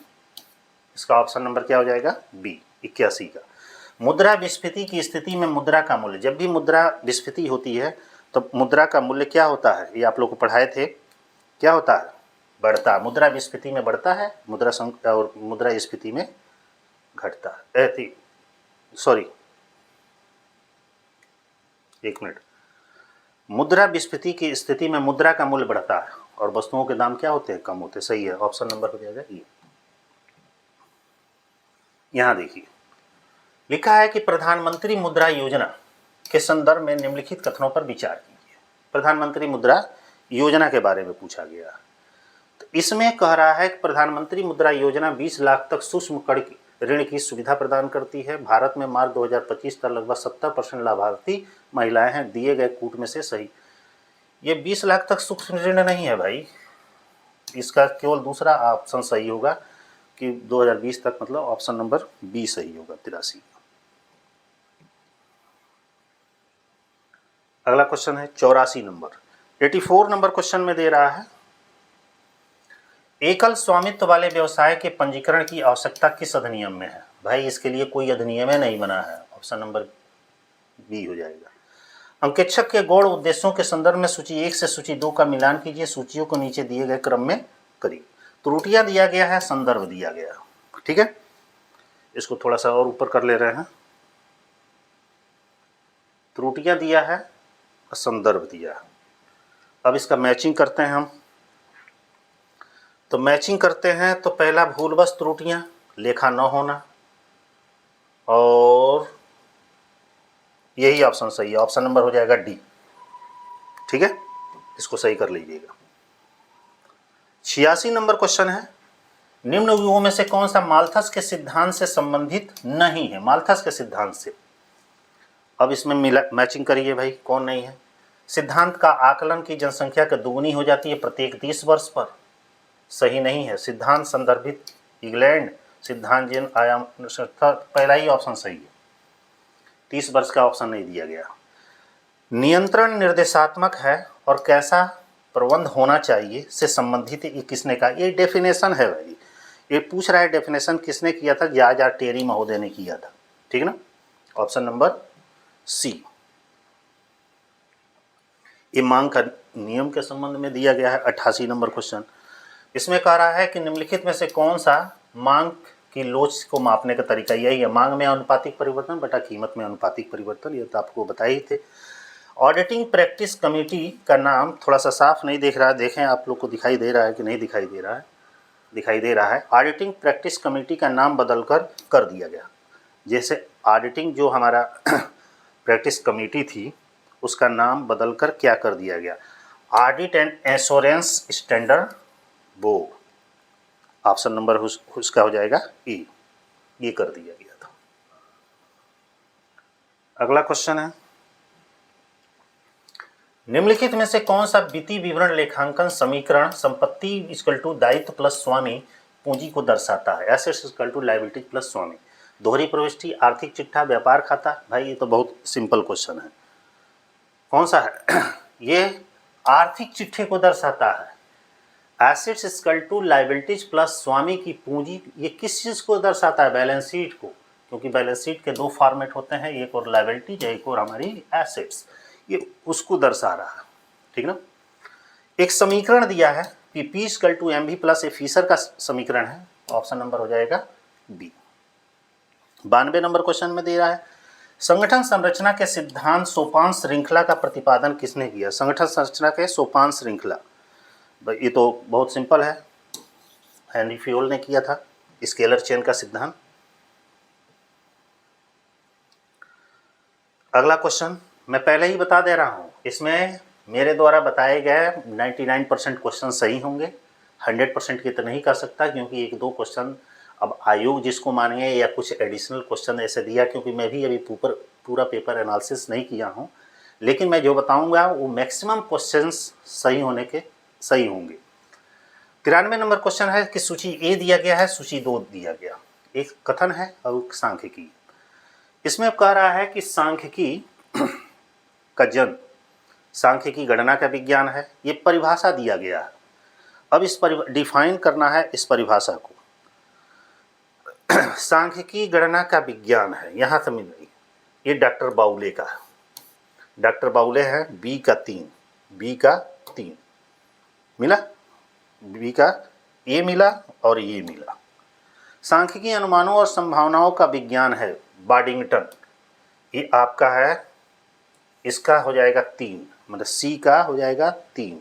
इसका ऑप्शन नंबर क्या हो जाएगा? बी, 81 का। मुद्रा विस्फीति की स्थिति में मुद्रा का मूल्य, जब भी मुद्रा विस्फीति होती है तो मुद्रा का मूल्य क्या होता है? ये आप लोग को पढ़ाए थे, क्या होता है? बढ़ता। मुद्रा विस्फीति में बढ़ता है, और मुद्रा स्फीति में घटता है। सॉरी, एक मिनट। मुद्रा विस्फीति की स्थिति में मुद्रा का मूल्य बढ़ता है और वस्तुओं के दाम क्या होते हैं? कम होते हैं। सही है, ऑप्शन नंबर हो जाएगा ये। यहां देखिए लिखा है कि प्रधानमंत्री मुद्रा योजना के संदर्भ में निम्नलिखित कथनों पर विचार कीजिए। प्रधानमंत्री मुद्रा योजना के बारे में पूछा गया, तो इसमें कह रहा है कि प्रधानमंत्री मुद्रा योजना 20 लाख तक सूक्ष्म ऋण की सुविधा प्रदान करती है। भारत में मार्च 2025 तक लगभग 70% लाभार्थी महिलाएं हैं। दिए गए कूट में से सही। ये 20 लाख तक सूक्ष्म ऋण नहीं है भाई, इसका केवल दूसरा ऑप्शन सही होगा कि 2020 तक, मतलब ऑप्शन नंबर बी सही होगा, 83। अगला क्वेश्चन है 84 नंबर। 84 नंबर क्वेश्चन में दे रहा है एकल स्वामित्व वाले व्यवसाय के पंजीकरण की आवश्यकता किस अधिनियम में है? भाई इसके लिए कोई अधिनियम नहीं बना है, ऑप्शन नंबर बी हो जाएगा। अंकेक्षक के गौण उद्देश्यों के संदर्भ में सूची 1 से सूची 2 का मिलान कीजिए। सूचियों को नीचे दिए गए क्रम में करिए। त्रुटियां दिया गया है, संदर्भ दिया गया, ठीक है। इसको थोड़ा सा और ऊपर कर ले रहे हैं। त्रुटियां दिया है और संदर्भ दिया है। अब इसका मैचिंग करते हैं हम। तो मैचिंग करते हैं तो पहला भूलवश त्रुटियां, लेखा न होना, और यही ऑप्शन सही है। ऑप्शन नंबर हो जाएगा डी, ठीक है, इसको सही कर लीजिएगा। 86 नंबर क्वेश्चन है निम्न युगों में से कौन सा माल्थस के सिद्धांत से संबंधित नहीं है? माल्थस के सिद्धांत से। अब इसमें मैचिंग करिए भाई, कौन नहीं है? सिद्धांत का आकलन की जनसंख्या का दुगुनी हो जाती है प्रत्येक 30 वर्ष पर, सही नहीं है। सिद्धांत संदर्भित इंग्लैंड, सिद्धांत जिन आयाम, पहला ही ऑप्शन सही है, 30 वर्ष का ऑप्शन नहीं दिया गया। नियंत्रण निर्देशात्मक है और कैसा प्रबंध होना चाहिए से संबंधित ये किसने कहा? ये डेफिनेशन है भाई, ये पूछ रहा है डेफिनेशन किसने किया था? जॉर्ज आर टेरी महोदय ने किया था, ठीक ना, ऑप्शन नंबर सी। ये मांग का नियम के संबंध में दिया गया है। 88 नंबर क्वेश्चन, इसमें कह रहा है कि निम्नलिखित में से कौन सा मांग की लोच को मापने का तरीका यही है? मांग में अनुपातिक परिवर्तन बटा कीमत में अनुपातिक परिवर्तन, ये तो आपको बताए ही थे। ऑडिटिंग प्रैक्टिस कमेटी का नाम थोड़ा सा साफ नहीं दिख रहा है, देखें आप लोग को दिखाई दे रहा है कि नहीं दिखाई दे रहा है? दिखाई दे रहा है। ऑडिटिंग प्रैक्टिस कमेटी का नाम बदलकर कर दिया गया। जैसे ऑडिटिंग जो हमारा प्रैक्टिस कमेटी थी उसका नाम बदलकर क्या कर दिया गया? Audit and assurance standard board, option number उसका हो जाएगा ई, ये कर दिया गया था। अगला क्वेश्चन है निम्नलिखित में से कौन सा वित्तीय विवरण लेखांकन समीकरण संपत्ति इक्वल टू दायित्व प्लस स्वामी पूंजी को दर्शाता है? Assets equal to liability plus स्वामी। दोहरी प्रविष्टि, आर्थिक चिट्ठा, व्यापार खाता। भाई ये तो बहुत सिंपल क्वेश्चन है, कौन सा है? ये आर्थिक चिट्ठे को दर्शाता है। Assets equal to liabilities plus स्वामी की पूंजी, ये किस चीज़ को दर्शाता है? बैलेंस शीट को, क्योंकि बैलेंस शीट के 2 फॉर्मेट होते हैं, एक और लायबिलिटीज, एक और हमारी एसेट्स, ये उसको दर्शा रहा है, ठीक ना। एक समीकरण दिया है कि P equal to M V plus, a Fisher का समीकरण है, ऑप्शन नंबर हो जाएगा बी। 92 नंबर क्वेश्चन में दे रहा है संगठन संरचना के सिद्धांत सोपान श्रृंखला का प्रतिपादन किसने किया? संगठन संरचना के सोपान श्रृंखला, ये तो बहुत सिंपल है, हेनरी फ्योल ने किया था, स्केलर चेन का सिद्धांत। अगला क्वेश्चन मैं पहले ही बता दे रहा हूँ, इसमें मेरे द्वारा बताए गए 99% क्वेश्चन सही होंगे, 100% की तो नहीं कर सकता, क्योंकि 1-2 क्वेश्चन अब आयोग जिसको मानेंगे या कुछ एडिशनल क्वेश्चन ऐसे दिया, क्योंकि मैं भी अभी पूरा पेपर एनालिसिस नहीं किया हूँ, लेकिन मैं जो बताऊँगा वो मैक्सिमम क्वेश्चंस सही होने के सही होंगे। 93 नंबर क्वेश्चन है कि सूची ए दिया गया है, सूची 2 दिया गया, एक कथन है और एक सांख्यिकी। इसमें कह रहा है कि सांख्यिकी का जन्म, सांख्यिकी गणना का विज्ञान है, ये परिभाषा दिया गया है। अब इस डिफाइन करना है इस परिभाषा को। सांख्यिकी गणना का विज्ञान है, यहाँ से मिल रही, ये डॉक्टर बाउले का है, डॉक्टर बाउले है, बी का 3 मिला, बी का ए मिला और ये मिला। सांख्यिकी अनुमानों और संभावनाओं का विज्ञान है, बार्डिंगटन, ये आपका है, इसका हो जाएगा 3, मतलब सी का हो जाएगा 3,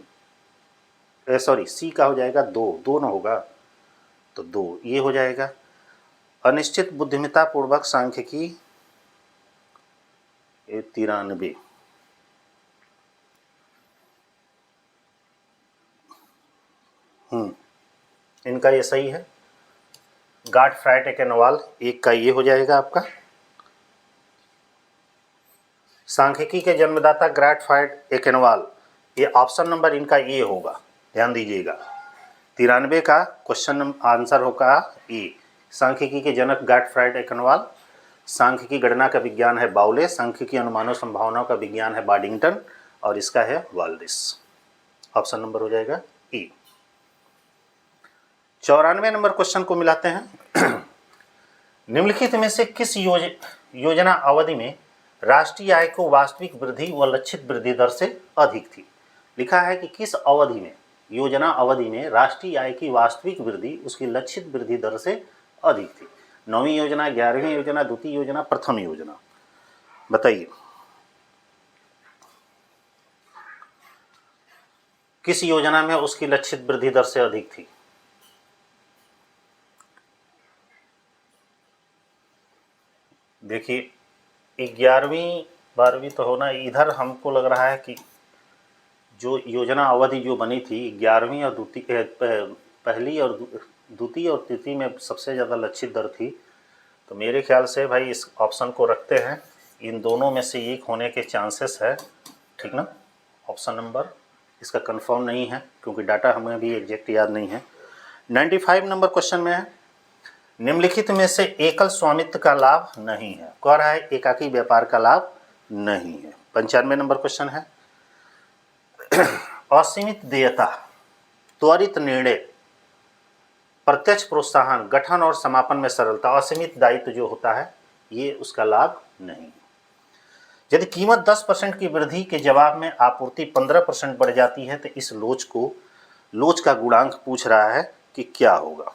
सॉरी सी का हो जाएगा 2 ना होगा तो 2, ये हो जाएगा। अनिश्चित बुद्धिमत्ता पूर्वक सांख्यिकी, ये 93, इनका ये सही है। गाटफ्राइट एकेनवाल, एक का ये हो जाएगा आपका। सांख्यिकी के जन्मदाता गाटफ्राइट एकेनवाल, ये ऑप्शन नंबर इनका ए होगा, ध्यान दीजिएगा। 93 का क्वेश्चन आंसर होगा ए। सांख्यिकी के जनक गाटफ्राइट एकेनवाल, सांख्यिकी गणना का विज्ञान है बाउले, सांख्यिकी अनुमानों संभावनाओं का विज्ञान है बार्डिंगटन और इसका है वाल्डिस। ऑप्शन नंबर हो जाएगा ए। 94 नंबर क्वेश्चन को मिलाते हैं। निम्नलिखित में से किस योजना अवधि में राष्ट्रीय आय को वास्तविक वृद्धि व लक्षित वृद्धि दर से अधिक थी? लिखा है कि किस अवधि में, योजना अवधि में राष्ट्रीय आय की वास्तविक वृद्धि उसकी लक्षित वृद्धि दर से अधिक थी। 9वीं योजना, 11वीं योजना, द्वितीय योजना, प्रथम योजना, बताइए किस योजना में उसकी लक्षित वृद्धि दर से अधिक थी? देखिए 11वीं 12वीं तो होना, इधर हमको लग रहा है कि जो योजना अवधि जो बनी थी 11वीं और पहली और द्वितीय और तृतीय में सबसे ज़्यादा लक्षित दर थी, तो मेरे ख्याल से भाई इस ऑप्शन को रखते हैं, इन दोनों में से एक होने के चांसेस है, ठीक ना। ऑप्शन नंबर इसका कंफर्म नहीं है क्योंकि डाटा हमें भी एग्जैक्ट याद नहीं है। 95 नंबर क्वेश्चन में है, निम्नलिखित में से एकल स्वामित्व का लाभ नहीं है। कह रहा है एकाकी व्यापार का लाभ नहीं है। 95 नंबर क्वेश्चन है, असीमित देयता, त्वरित निर्णय, प्रत्यक्ष प्रोत्साहन, गठन और समापन में सरलता, असीमित दायित्व जो होता है ये उसका लाभ नहीं। यदि कीमत 10% की वृद्धि के जवाब में आपूर्ति 15% बढ़ जाती है तो इस लोच का गुणांक पूछ रहा है कि क्या होगा।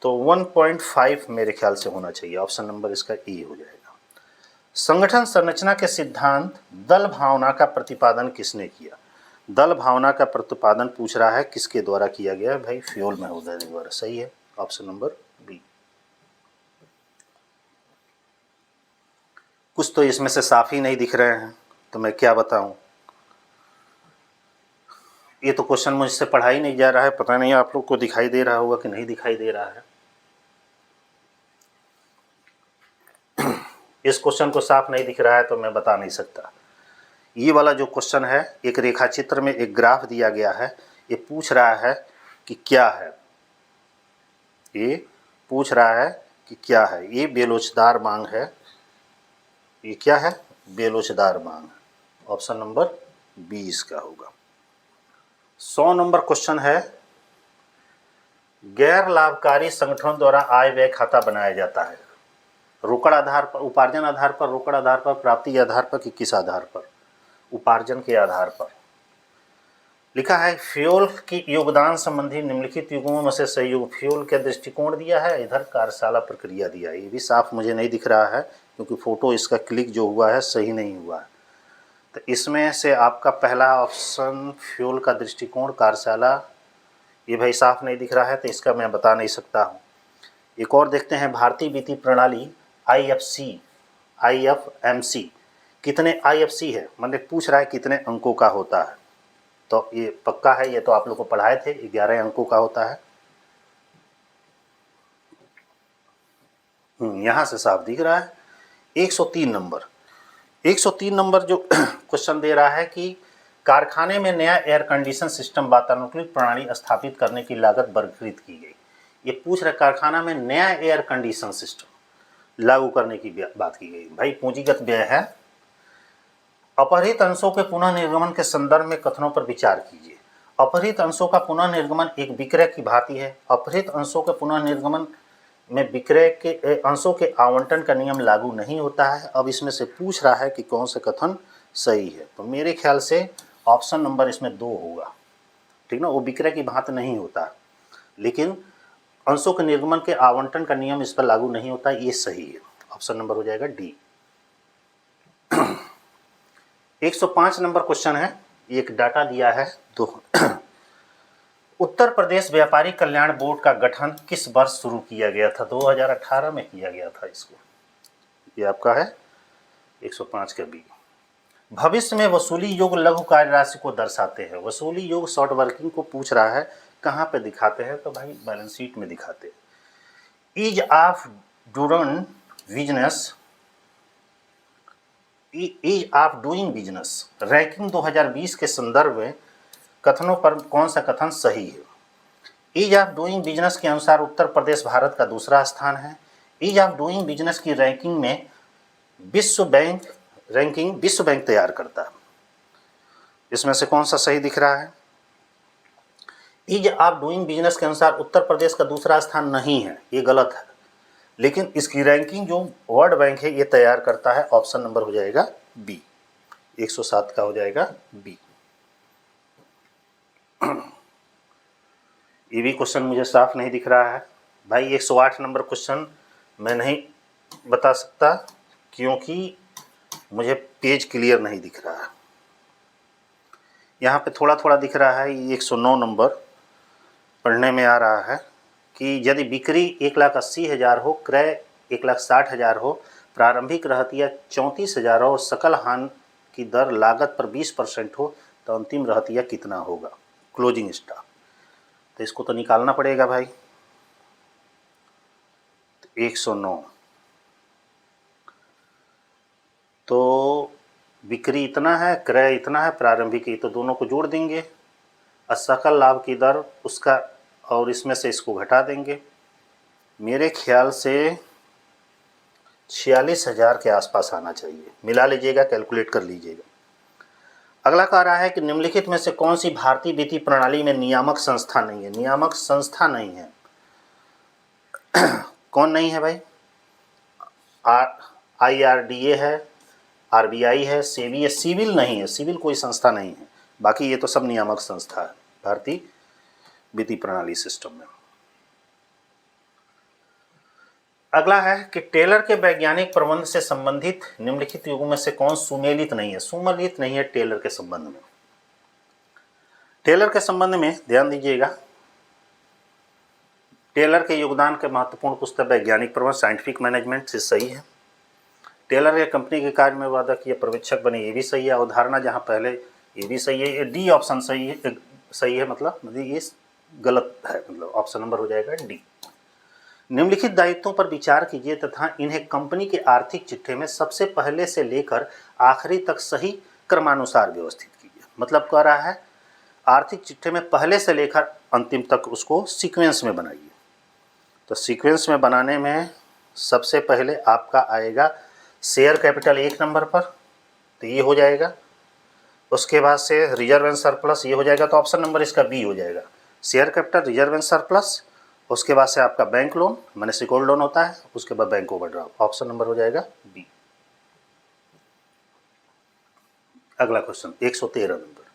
तो 1.5 मेरे ख्याल से होना चाहिए, ऑप्शन नंबर इसका ए हो जाएगा। संगठन संरचना के सिद्धांत दल भावना का प्रतिपादन किसने किया? दल भावना का प्रतिपादन पूछ रहा है, किसके द्वारा किया गया है? भाई फ्योल महोदय द्वारा, सही है, ऑप्शन नंबर बी। कुछ तो इसमें से साफ ही नहीं दिख रहे हैं तो मैं क्या बताऊं। ये तो क्वेश्चन मुझसे पढ़ा ही नहीं जा रहा है, पता नहीं आप लोग को दिखाई दे रहा होगा कि नहीं दिखाई दे रहा है। इस क्वेश्चन को साफ नहीं दिख रहा है तो मैं बता नहीं सकता। ये वाला जो क्वेश्चन है, एक रेखा चित्र में एक ग्राफ दिया गया है, ये पूछ रहा है कि क्या है, ये पूछ रहा है कि क्या है। ये बेलोचदार मांग है, ये क्या है? बेलोचदार मांग। ऑप्शन नंबर 20 का होगा। 100 नंबर क्वेश्चन है, गैर लाभकारी संगठनों द्वारा आय व्यय खाता बनाया जाता है, रोकड़ आधार पर, उपार्जन आधार पर, रोकड़ आधार पर, प्राप्ति आधार पर कि किस आधार पर? उपार्जन के आधार पर। लिखा है फ्यूल की योगदान संबंधी निम्नलिखित युग्मों में से सहयोग, फ्यूल के दृष्टिकोण दिया है, इधर कार्यशाला प्रक्रिया दिया है। ये भी साफ मुझे नहीं दिख रहा है क्योंकि फोटो इसका क्लिक जो हुआ है सही नहीं हुआ है। तो इसमें से आपका पहला ऑप्शन फ्यूल का दृष्टिकोण, कार्यशाला, ये भाई साफ नहीं दिख रहा है तो इसका मैं बता नहीं सकता हूँ। एक और देखते हैं, भारतीय वित्तीय प्रणाली IFMC कितने IFC है, मतलब पूछ रहा है कितने अंकों का होता है। तो ये पक्का है, ये तो आप लोग को पढ़ाए थे, 11 अंकों का होता है। यहाँ से साफ दिख रहा है। 103 नंबर जो क्वेश्चन दे रहा है कि कारखाने में नया एयर कंडीशन सिस्टम वातानुकूलित प्रणाली स्थापित करने की लागत वर्गीकृत की गई। ये पूछ रहे कारखाना में नया एयर कंडीशन सिस्टम लागू करने की बात की गई। भाई पूंजीगत व्यय है। अपहृत अंशों के पुनः निर्गमन के संदर्भ में कथनों पर विचार कीजिए। अपहृत अंशों का पुनः निर्गमन एक विक्रय की भांति है। अपहृत अंशों के पुनः निर्गमन में विक्रय के अंशों के आवंटन का नियम लागू नहीं होता है। अब इसमें से पूछ रहा है कि कौन से कथन सही है, तो मेरे ख्याल से ऑप्शन नंबर इसमें 2 होगा, ठीक ना। वो विक्रय की भांति नहीं होता, लेकिन अंशों के निर्गमन के आवंटन का नियम इस पर लागू नहीं होता, ये सही है। ऑप्शन नंबर हो जाएगा डी। 105 नंबर क्वेश्चन है, एक डाटा दिया है 2। उत्तर प्रदेश व्यापारी कल्याण बोर्ड का गठन किस वर्ष शुरू किया गया था? 2018 में किया गया था इसको। ये आपका है 105 का बी। भविष्य में वसूली योग्य लघु कार्य राशि को दर्शाते हैं। वसूली योग्य शॉर्ट वर्किंग को पूछ रहा है, कहाँ पे दिखाते हैं? तो भाई बैलेंस शीट में दिखाते हैं। Ease of doing business, ease of doing business ranking 2020 के संदर्भ में कथनों पर कौन सा कथन सही है? ईज ऑफ डूइंग बिजनेस के अनुसार उत्तर प्रदेश भारत का दूसरा स्थान है। ईज ऑफ डूइंग बिजनेस की रैंकिंग में विश्व बैंक तैयार करता है। इसमें से कौन सा सही दिख रहा है? ईज ऑफ डूइंग बिजनेस के अनुसार उत्तर प्रदेश का दूसरा स्थान नहीं है, ये गलत है, लेकिन इसकी रैंकिंग जो वर्ल्ड बैंक है ये तैयार करता है। ऑप्शन नंबर हो जाएगा बी। 107 का हो जाएगा बी। ये भी क्वेश्चन मुझे साफ नहीं दिख रहा है भाई। 108 नंबर क्वेश्चन मैं नहीं बता सकता क्योंकि मुझे पेज क्लियर नहीं दिख रहा है। यहाँ पे थोड़ा थोड़ा दिख रहा है। ये 109 नंबर पढ़ने में आ रहा है कि यदि बिक्री 1,80,000 हो, क्रय 1,60,000 हो, प्रारंभिक रहतिया 34,000 हो और सकल हानि की दर लागत पर 20% हो, तो अंतिम रहतिया कितना होगा? Closing stock. तो इसको तो निकालना पड़ेगा भाई। तो 109, तो बिक्री इतना है, क्रय इतना है, प्रारंभिक, तो दोनों को जोड़ देंगे और सकल लाभ की दर उसका, और इसमें से इसको घटा देंगे। मेरे ख्याल से 46,000 के आसपास आना चाहिए। मिला लीजिएगा, कैलकुलेट कर लीजिएगा। अगला कह रहा है कि निम्नलिखित में से कौन सी भारतीय वित्तीय प्रणाली में नियामक संस्था नहीं है? नियामक संस्था नहीं है। कौन नहीं है भाई? IRDA है, RBI है, सेबी है। सिविल नहीं है, सिविल कोई संस्था नहीं है। बाकी ये तो सब नियामक संस्था है भारतीय वित्तीय प्रणाली सिस्टम में। अगला है कि टेलर के वैज्ञानिक प्रबंध से संबंधित निम्नलिखित युगों में से कौन सुमेलित नहीं है? सुमेलित नहीं है टेलर के संबंध में। टेलर के संबंध में ध्यान दीजिएगा। टेलर के योगदान के महत्वपूर्ण पुस्तक वैज्ञानिक प्रबंध, साइंटिफिक मैनेजमेंट से सही है। टेलर के कंपनी के कार्य में वादा किया, पर्यवेक्षक बने, ये भी सही है। अवधारणा जहाँ पहले, ये भी सही है। ये डी ऑप्शन सही है, मतलब ये गलत है, मतलब ऑप्शन नंबर हो जाएगा डी। निम्नलिखित दायित्वों पर विचार कीजिए तथा इन्हें कंपनी के आर्थिक चिट्ठे में सबसे पहले से लेकर आखिरी तक सही क्रमानुसार व्यवस्थित कीजिए। मतलब कह रहा है आर्थिक चिट्ठे में पहले से लेकर अंतिम तक उसको सीक्वेंस में बनाइए। तो सीक्वेंस में बनाने में सबसे पहले आपका आएगा शेयर कैपिटल 1 नंबर पर, तो ये हो जाएगा। उसके बाद से रिजर्व एंड सरप्लस, ये हो जाएगा। तो ऑप्शन नंबर इसका बी हो जाएगा। Share capital, reserve and surplus, उसके बाद से आपका बैंक लोन, मैंने सिक्योर्ड लोन होता है, उसके बाद बैंक ओवरड्राफ्ट। ऑप्शन नंबर हो जाएगा बी। अगला क्वेश्चन 113 नंबर।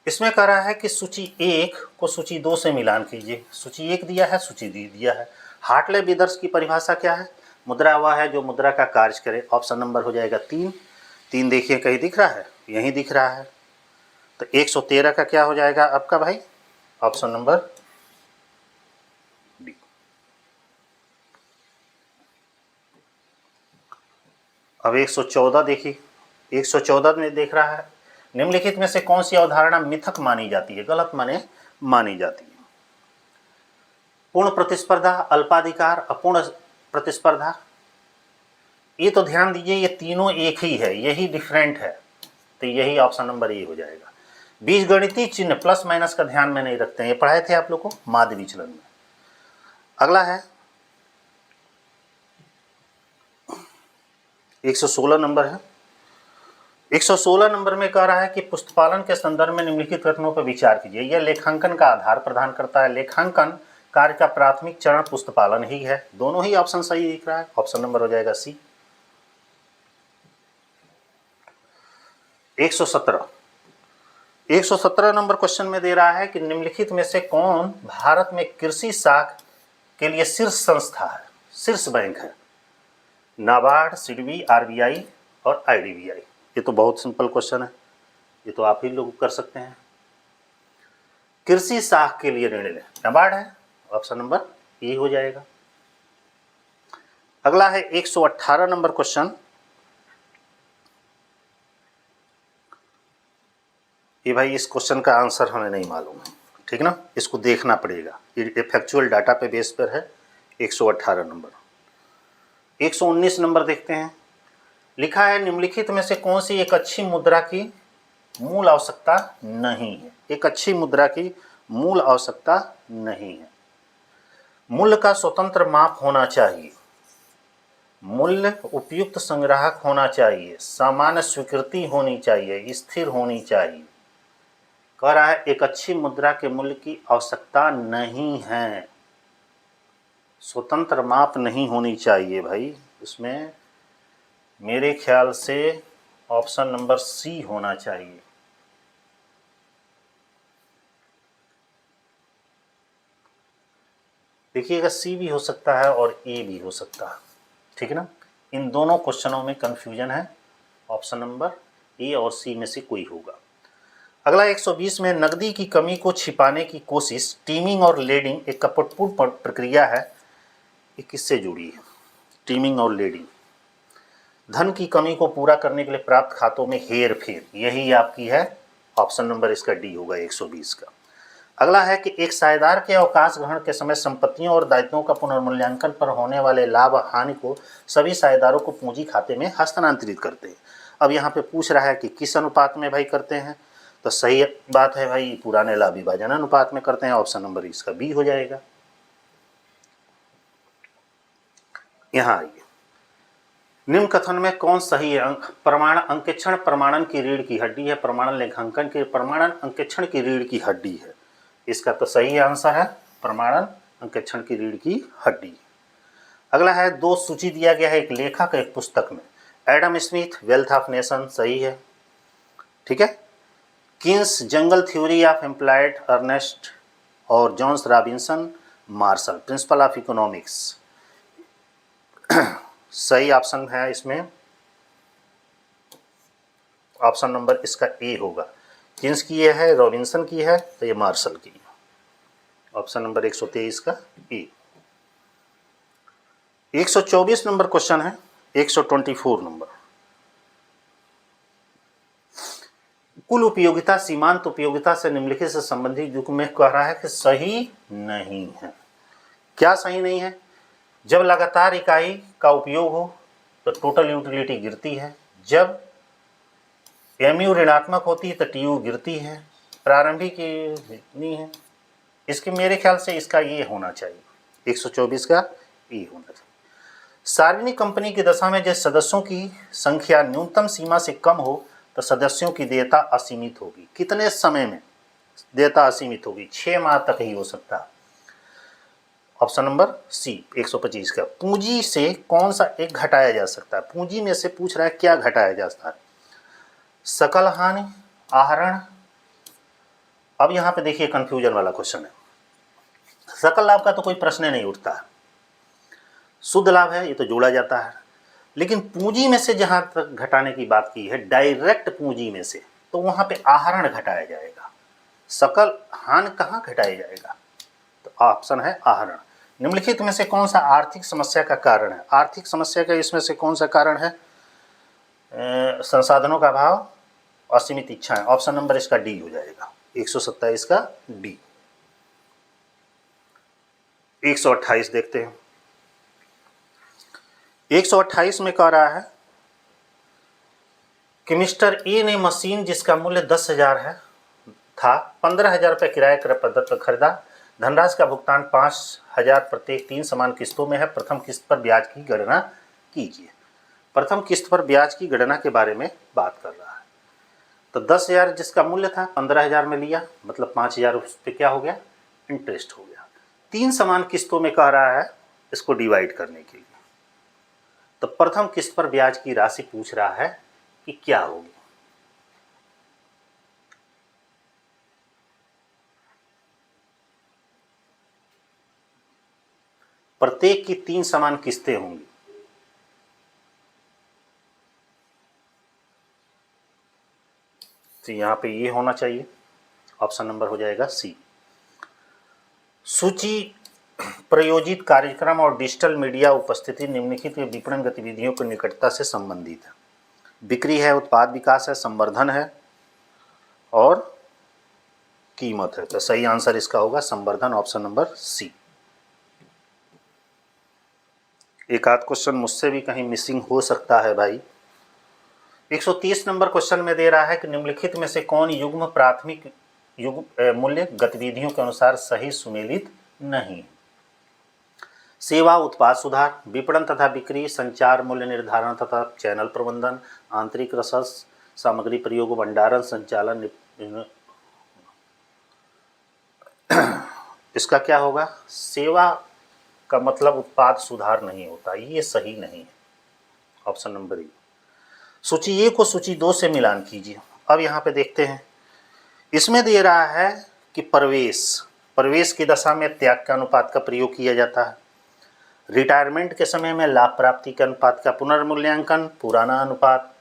इसमें कह रहा है कि सूची 1 को सूची 2 से मिलान कीजिए। सूची 1 दिया है, सूची 2 दिया है। हार्टले ब्रदर्स की परिभाषा क्या है? मुद्रा वह है जो मुद्रा का कार्य करे। ऑप्शन नंबर हो जाएगा 3 देखिए कहीं दिख रहा है, यहीं दिख रहा है। तो 113 का क्या हो जाएगा आपका भाई? Option number B. अब 114 देखिए। 114 में देख रहा है निम्नलिखित में से कौन सी अवधारणा मिथक मानी जाती है? गलत मानी जाती है। पूर्ण प्रतिस्पर्धा, अल्पाधिकार, अपूर्ण प्रतिस्पर्धा। ये तो ध्यान दीजिए, ये तीनों एक ही है, यही डिफरेंट है। तो यही ऑप्शन नंबर ए हो जाएगा। बीजगणितीय चिन्ह प्लस माइनस का ध्यान में नहीं रखते हैं, ये पढ़ाए थे आप लोग को माध्य विचलन में। अगला है 116 नंबर है। 116 नंबर में कह रहा है कि पुस्तपालन के संदर्भ में निम्नलिखित कथनों पर विचार कीजिए। यह लेखांकन का आधार प्रदान करता है। लेखांकन कार्य का प्राथमिक चरण पुस्तपालन ही है। दोनों ही ऑप्शन सही दिख रहा है, ऑप्शन नंबर हो जाएगा सी। 117 नंबर क्वेश्चन में दे रहा है कि निम्नलिखित में से कौन भारत में कृषि साख के लिए शीर्ष संस्था है, शीर्ष बैंक है? नाबार्ड, सिडबी, आरबीआई और आईडीबीआई। ये तो बहुत सिंपल क्वेश्चन है, ये तो आप ही लोग कर सकते हैं। कृषि साख के लिए ऋण लें, नाबार्ड है, ऑप्शन नंबर ए हो जाएगा। अगला है 118 नंबर क्वेश्चन। ये भाई इस क्वेश्चन का आंसर हमें नहीं मालूम है, ठीक ना, इसको देखना पड़ेगा। ये फैक्चुअल डाटा पे बेस पर है। 118 नंबर। 119 नंबर देखते हैं। लिखा है निम्नलिखित में से कौन सी एक अच्छी मुद्रा की मूल आवश्यकता नहीं है? एक अच्छी मुद्रा की मूल आवश्यकता नहीं है। मूल्य का स्वतंत्र माप होना चाहिए, मूल्य उपयुक्त संग्राहक होना चाहिए, सामान्य स्वीकृति होनी चाहिए, स्थिर होनी चाहिए। कह रहा है एक अच्छी मुद्रा के मूल्य की आवश्यकता नहीं है, स्वतंत्र माप नहीं होनी चाहिए भाई। इसमें मेरे ख्याल से ऑप्शन नंबर सी होना चाहिए। देखिएगा, सी भी हो सकता है और ए भी हो सकता है, ठीक है ना। इन दोनों क्वेश्चनों में कंफ्यूजन है, ऑप्शन नंबर ए और सी में से कोई होगा। अगला 120 में नकदी की कमी को छिपाने की कोशिश, टीमिंग और लेडिंग एक कपटपूर्ण प्रक्रिया है। ये किससे जुड़ी है? टीमिंग और लेडिंग। धन की कमी को पूरा करने के लिए प्राप्त खातों में हेर फेर, यही आपकी है, ऑप्शन नंबर इसका डी होगा 120 का। अगला है कि एक साझेदार के अवकाश ग्रहण के समय संपत्तियों और दायित्वों का पुनर्मूल्यांकन पर होने वाले लाभ हानि को सभी साझेदारों को पूंजी खाते में हस्तांतरित करते हैं। अब यहाँ पे पूछ रहा है कि किस अनुपात में भाई करते हैं, तो सही बात है भाई, पुराने लाभ विभाजन अनुपात में करते हैं, ऑप्शन नंबर इसका बी हो जाएगा। यहाँ आइए, निम्न कथन में कौन सही है? प्रमाण अंकेक्षण प्रमाणन की रीढ़ की हड्डी है, प्रमाणन लेखांकन की, प्रमाणन अंकेक्षण की रीढ़ की हड्डी है। इसका तो सही आंसर है प्रमाणन अंकेक्षण की रीढ़ की हड्डी। अगला है, दो सूची दिया गया है एक लेखक एक पुस्तक में। Adam Smith, Wealth of Nation, सही है, ठीक है। Keynes, general theory of employed, Ernest और Johns Robinson Marshall, Principle of Economics, सही ऑप्शन है इसमें, ऑप्शन नंबर इसका ए होगा। किन्स की ये है, रॉबिन्सन की है, तो ये मार्शल की है, ऑप्शन नंबर 123 का ए। 124 नंबर क्वेश्चन है। 124 नंबर, कुल उपयोगिता सीमांत उपयोगिता से निम्नलिखित से संबंधित युग में कह रहा है कि सही नहीं है। क्या सही नहीं है? जब लगातार इकाई का उपयोग हो तो टोटल यूटिलिटी गिरती है, जब एमयू ऋणात्मक होती है तो टीयू गिरती है, प्रारंभिक नहीं है। इसके मेरे ख्याल से इसका ये होना चाहिए, 124 का ये होना चाहिए। सार्वजनिक कंपनी की दशा में जब सदस्यों की संख्या न्यूनतम सीमा से कम हो तो सदस्यों की देयता असीमित होगी। कितने समय में देयता असीमित होगी? 6 माह तक ही हो सकता है, ऑप्शन नंबर सी 125 का। पूंजी से कौन सा एक घटाया जा सकता है? पूंजी में से पूछ रहा है क्या घटाया जा सकता है? सकल हानि, आहरण। अब यहाँ पे देखिए कंफ्यूजन वाला क्वेश्चन है। सकल लाभ का तो कोई प्रश्न नहीं उठता है, शुद्ध लाभ है, ये तो जोड़ा जाता है। लेकिन पूंजी में से जहाँ तक घटाने की बात की है, डायरेक्ट पूंजी में से, तो वहाँ पे आहरण घटाया जाएगा, सकल हानि कहाँ घटाया जाएगा? तो ऑप्शन है आहरण। निम्नलिखित में से कौन सा आर्थिक समस्या का कारण है? आर्थिक समस्या का इसमें से कौन सा कारण है? संसाधनों का अभाव, असीमित इच्छाएं, ऑप्शन नंबर इसका डी हो जाएगा, 127 का डी। 128 देखते हैं। 128 में कह रहा है कि मिस्टर ए ने मशीन जिसका मूल्य 10,000 है, था 15,000 रुपये किराया क्रय पद्धति पर खरीदा। धनराशि का भुगतान 5,000 प्रत्येक 3 समान किस्तों में है। प्रथम किस्त पर ब्याज की गणना कीजिए। प्रथम किस्त पर ब्याज की गणना के बारे में बात कर रहा है। तो 10,000 जिसका मूल्य था 15,000 में लिया, मतलब 5,000 उस पर क्या हो गया, इंटरेस्ट हो गया। 3 समान किस्तों में कह रहा है इसको डिवाइड करने के लिए। तो प्रथम किस्त पर ब्याज की राशि पूछ रहा है कि क्या होगी। प्रत्येक की 3 समान किस्तें होंगी। तो यहां पे ये होना चाहिए, ऑप्शन नंबर हो जाएगा सी। सूची प्रयोजित कार्यक्रम और डिजिटल मीडिया उपस्थिति निम्नलिखित विपणन गतिविधियों की निकटता से संबंधित है। बिक्री है, उत्पाद विकास है, संवर्धन है और कीमत है। तो सही आंसर इसका होगा संवर्धन, ऑप्शन नंबर सी। एक आध क्वेश्चन मुझसे भी कहीं मिसिंग हो सकता है भाई। 130 नंबर क्वेश्चन में दे रहा है कि निम्नलिखित में से कौन युग्म प्राथमिक युग्म मूल्य गतिविधियों के अनुसार सही सुमेलित नहीं। सेवा उत्पाद सुधार, विपणन तथा बिक्री, संचार, मूल्य निर्धारण तथा चैनल प्रबंधन, आंतरिक रसद, सामग्री प्रयोग, भंडारण, संचालन। इसका क्या होगा, सेवा का मतलब उत्पाद सुधार नहीं होता, ये सही नहीं है, ऑप्शन नंबर ए। सूची ए को सूची 2 से मिलान कीजिए। अब यहाँ पे देखते हैं, इसमें दे रहा है कि प्रवेश की दशा में त्याग के अनुपात का प्रयोग किया जाता है। रिटायरमेंट के समय में लाभ प्राप्ति के अनुपात का पुनर्मूल्यांकन, पुराना अनुपात।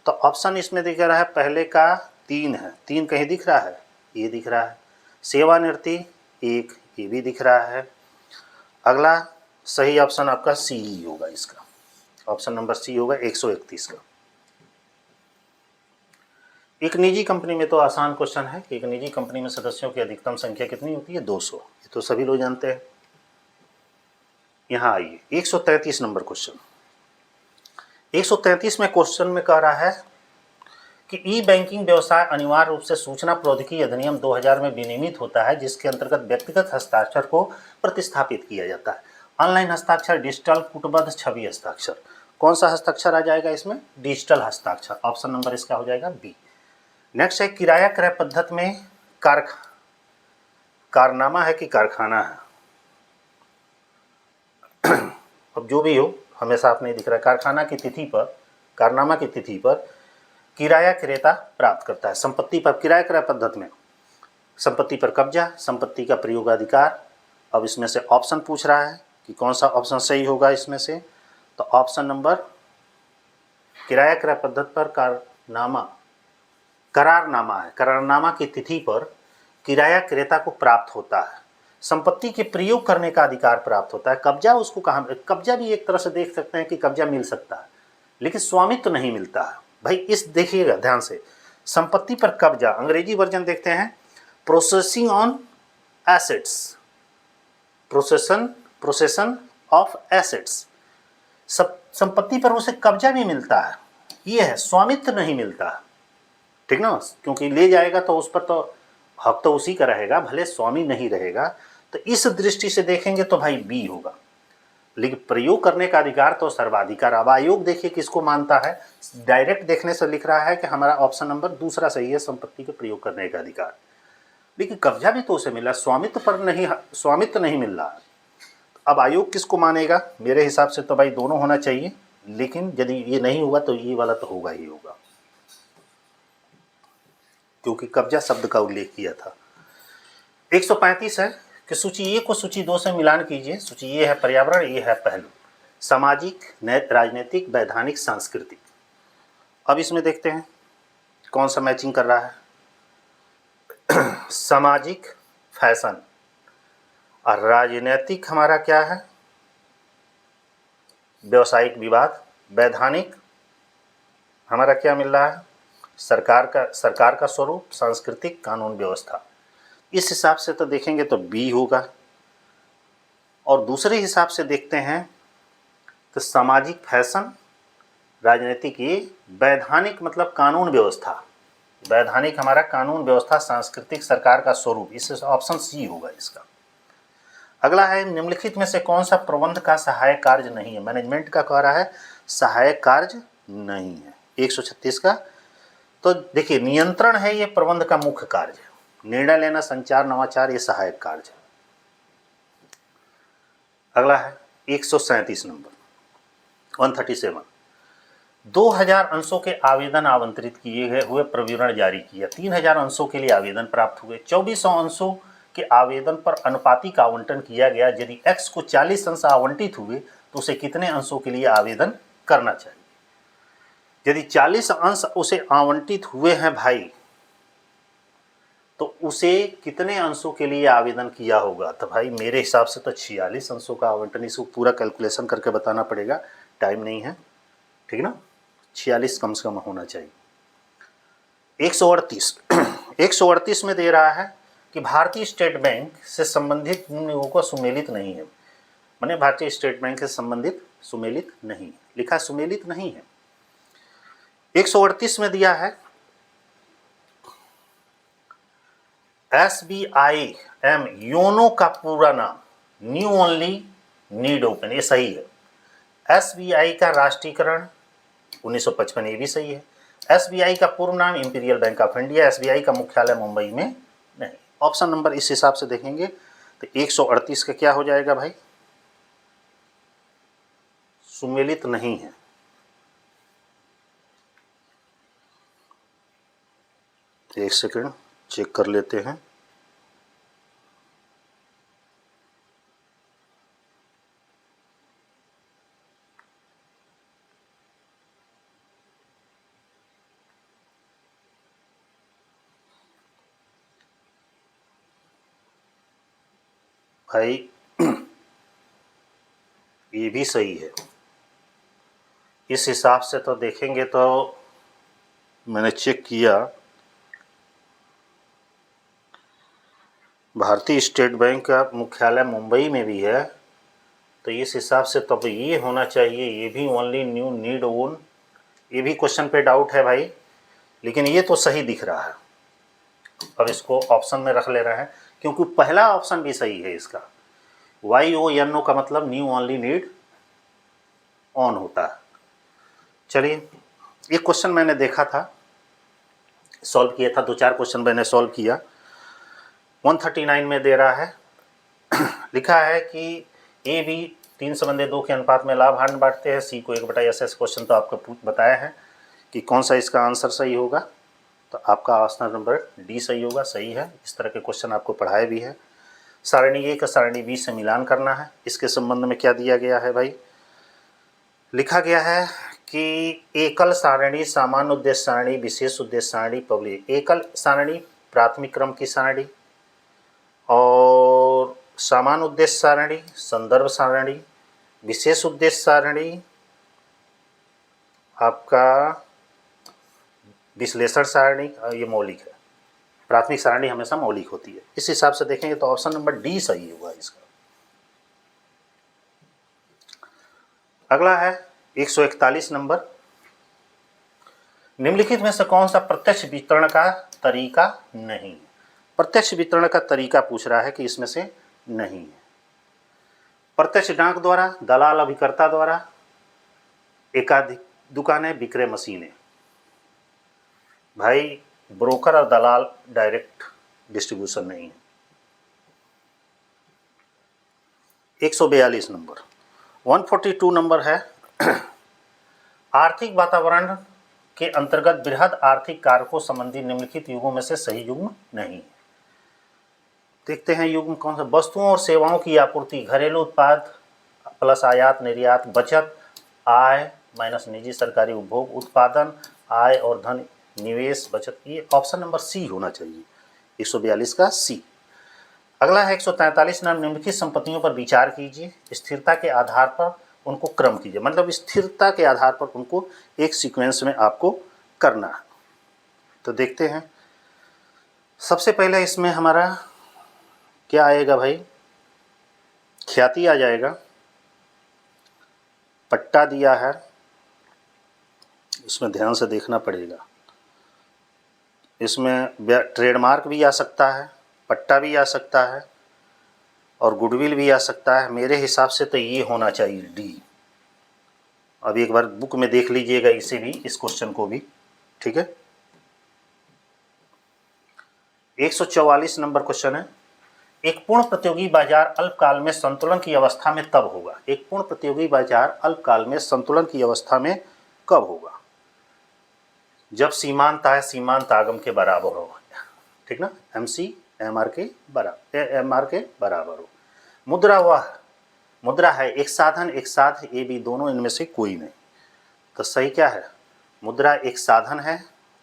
तो ऑप्शन इसमें दिख रहा है पहले का 3 है, 3 कहीं दिख रहा है, ये दिख रहा है। सेवानिवृत्ति 1, ये भी दिख रहा है। अगला सही ऑप्शन आपका सी ही होगा, इसका ऑप्शन नंबर सी होगा 131 का। एक निजी कंपनी में तो आसान क्वेश्चन है कि एक निजी कंपनी में सदस्यों की अधिकतम संख्या कितनी होती है, 200। ये तो सभी लोग जानते हैं। यहाँ आइए 133 नंबर क्वेश्चन। 133 में क्वेश्चन में कह रहा है कि ई बैंकिंग व्यवसाय अनिवार्य रूप से सूचना प्रौद्योगिकी अधिनियम 2000 में विनियमित होता है, जिसके अंतर्गत व्यक्तिगत हस्ताक्षर को प्रतिस्थापित किया जाता है। ऑनलाइन हस्ताक्षर, डिजिटल, कूटबद्ध, छवि हस्ताक्षर। कौन सा हस्ताक्षर आ जाएगा इसमें, डिजिटल हस्ताक्षर, ऑप्शन नंबर इसका हो जाएगा बी। नेक्स्ट है किराया क्रय पद्धति में कारनामा है कि कारखाना है। अब जो भी हो, हमें साफ नहीं दिख रहा है। कारखाना की तिथि पर, कारनामा की तिथि पर किराया क्रेता प्राप्त करता है। संपत्ति पर किराया क्रय पद्धति में संपत्ति पर कब्जा, संपत्ति का प्रयोगाधिकार। अब इसमें से ऑप्शन पूछ रहा है कि कौन सा ऑप्शन सही होगा इसमें से, तो ऑप्शन नंबर किराया क्रय पद्धति पर करारनामा है। करारनामा की तिथि पर किराया क्रेता को प्राप्त होता है, संपत्ति के प्रयोग करने का अधिकार प्राप्त होता है। कब्जा उसको कहाँ, कब्जा भी एक तरह से देख सकते हैं कि कब्जा मिल सकता है, लेकिन स्वामित्व तो नहीं मिलता है भाई। इस देखिएगा ध्यान से, संपत्ति पर कब्जा, अंग्रेजी वर्जन देखते हैं, processing on assets, प्रोसेसन of assets. संपत्ति पर उसे कब्जा भी मिलता है, ये है, स्वामित्व नहीं मिलता है, ठीक ना, क्योंकि ले जाएगा तो उस पर तो हक तो उसी का रहेगा, भले स्वामी नहीं रहेगा। तो इस दृष्टि से देखेंगे तो भाई बी होगा, लेकिन प्रयोग करने का अधिकार तो सर्वाधिकार। अब आयोग देखिए किसको मानता है, डायरेक्ट देखने से लिख रहा है कि हमारा ऑप्शन नंबर दूसरा सही है, संपत्ति के प्रयोग करने का अधिकार, लेकिन कब्जा भी तो उसे मिला, स्वामित्व पर नहीं, स्वामित्व नहीं मिल रहा। अब आयोग किसको मानेगा, मेरे हिसाब से तो भाई दोनों होना चाहिए, लेकिन यदि ये नहीं हुआ तो ये वाला तो होगा ही होगा, क्योंकि कब्जा शब्द का उल्लेख किया था। 135 है कि सूची ए को सूची 2 से मिलान कीजिए। सूची ए है पर्यावरण, ये है पहलू, सामाजिक, राजनीतिक, वैधानिक, सांस्कृतिक। अब इसमें देखते हैं कौन सा मैचिंग कर रहा है। सामाजिक फैशन और राजनीतिक हमारा क्या है, व्यवसायिक विवाद। वैधानिक हमारा क्या मिल रहा है, सरकार का स्वरूप, सांस्कृतिक, कानून व्यवस्था। इस हिसाब से तो देखेंगे तो बी होगा। और दूसरे हिसाब से देखते हैं तो सामाजिक फैशन, राजनीतिक ये, वैधानिक मतलब कानून व्यवस्था, वैधानिक हमारा कानून व्यवस्था सांस्कृतिक सरकार का स्वरूप, इस ऑप्शन सी होगा इसका। अगला है निम्नलिखित में से कौन सा प्रबंध का सहायक कार्य नहीं है। मैनेजमेंट का कह रहा है सहायक कार्य नहीं है 136 का। तो देखिए नियंत्रण है ये प्रबंध का मुख्य कार्य, निर्णय लेना, संचार, नवाचार ये सहायक कार्य है। अगला है 137 नंबर 137, 2000 अंशों के आवेदन आवंटित किए गए हुए प्रविवरण जारी किया, 3000 अंशों के लिए आवेदन प्राप्त हुए, 2400 अंशों के आवेदन पर अनुपातिक आवंटन किया गया। यदि x को 40 अंश आवंटित हुए तो उसे कितने अंशों के लिए आवेदन करना चाहिए। यदि 40 अंश उसे आवंटित हुए हैं भाई तो उसे कितने अंशों के लिए आवेदन किया होगा। तो भाई मेरे हिसाब से तो 46 अंशों का आवंटन, इसको पूरा कैलकुलेशन करके बताना पड़ेगा, टाइम नहीं है, ठीक है ना। 46 कम से कम होना चाहिए। 138 में दे रहा है कि भारतीय स्टेट बैंक से संबंधित नियमों को सुमेलित नहीं है। माने भारतीय स्टेट बैंक से संबंधित सुमेलित नहीं है, लिखा सुमेलित नहीं है। 138 में दिया है SBIM योनो का पूरा नाम न्यू ओनली नीड ओपन, ये सही है। SBI का राष्ट्रीयकरण 1955, ये भी सही है। SBI का पूर्व नाम imperial bank of India, SBI का मुख्यालय मुंबई में नहीं। ऑप्शन नंबर इस हिसाब से देखेंगे तो 138 का क्या हो जाएगा भाई, सुमेलित नहीं है। एक सेकंड चेक कर लेते हैं। भाई ये भी सही है। इस हिसाब से तो देखेंगे तो मैंने चेक किया, भारतीय स्टेट बैंक का मुख्यालय मुंबई में भी है, तो इस हिसाब से तब ये होना चाहिए, ये भी ओनली न्यू नीड ओन। ये भी क्वेश्चन पे डाउट है भाई, लेकिन ये तो सही दिख रहा है। अब इसको ऑप्शन में रख ले रहे हैं क्योंकि पहला ऑप्शन भी सही है इसका, YONO का मतलब न्यू ओनली नीड ऑन होता है। चलिए एक क्वेश्चन मैंने देखा था, सॉल्व किया था, 2-4 क्वेश्चन मैंने सॉल्व किया। 139 में दे रहा है लिखा है कि ए बी 3/2 के अनुपात में लाभांश बांटते हैं, सी को 1/SS। क्वेश्चन तो आपको बताया है कि कौन सा इसका आंसर सही होगा, तो आपका ऑप्शन नंबर डी सही होगा। सही है, इस तरह के क्वेश्चन आपको पढ़ाए भी है। सारणी ए का सारणी बी से मिलान करना है। इसके संबंध में क्या दिया गया है भाई, लिखा गया है कि एकल सारणी, सामान्य उद्देश्य सारणी, विशेष उद्देश्य सारणी, पब्लिक। एकल सारणी प्राथमिक क्रम की सारणी, और सामान्य उद्देश्य सारणी संदर्भ सारणी, विशेष उद्देश्य सारणी आपका विश्लेषण सारणी, ये मौलिक है। प्राथमिक सारणी हमेशा मौलिक होती है। इस हिसाब से देखेंगे तो ऑप्शन नंबर डी सही होगा इसका। अगला है 141 नंबर, निम्नलिखित में से कौन सा प्रत्यक्ष वितरण का तरीका नहीं है। प्रत्यक्ष वितरण का तरीका पूछ रहा है कि इसमें से नहीं है। प्रत्यक्ष डाक द्वारा, दलाल अभिकर्ता द्वारा, एकाधिक दुकानें, विक्रय मशीनें। भाई ब्रोकर और दलाल डायरेक्ट डिस्ट्रीब्यूशन नहीं है। 142 नंबर 142 नंबर है आर्थिक वातावरण के अंतर्गत बृहद आर्थिक कारकों संबंधी निम्नलिखित युगों में से सही युग्म नहीं है। देखते हैं युग्म कौन सा। वस्तुओं और सेवाओं की आपूर्ति, घरेलू उत्पाद प्लस आयात निर्यात, बचत, आय माइनस निजी सरकारी उपभोग, उत्पादन, आय और धन, निवेश, बचत। ये ऑप्शन नंबर सी होना चाहिए, 142 का सी। अगला है 143 नाम, निम्नलिखित संपत्तियों पर विचार कीजिए, स्थिरता के आधार पर उनको क्रम कीजिए। मतलब स्थिरता के आधार पर उनको एक सीक्वेंस में आपको करना है। तो देखते हैं, सबसे पहले इसमें हमारा क्या आएगा भाई, ख्याति आ जाएगा, पट्टा दिया है, इसमें ध्यान से देखना पड़ेगा। इसमें ट्रेडमार्क भी आ सकता है, पट्टा भी आ सकता है और गुडविल भी आ सकता है। मेरे हिसाब से तो ये होना चाहिए डी। अब एक बार बुक में देख लीजिएगा इसे भी, इस क्वेश्चन को भी, ठीक है। 144 नंबर क्वेश्चन है, एक पूर्ण प्रतियोगी बाजार अल्पकाल में संतुलन की अवस्था में तब होगा। एक पूर्ण प्रतियोगी बाजार अल्पकाल में संतुलन की अवस्था में कब होगा? जब सीमांत आय सीमांत आगम के बराबर हो, ठीक ना, MC MR के बराबर हो। मुद्रा वह मुद्रा है एक साधन एक साध्य, ए बी दोनों, इनमें से कोई नहीं। तो सही क्या है? मुद्रा एक साधन है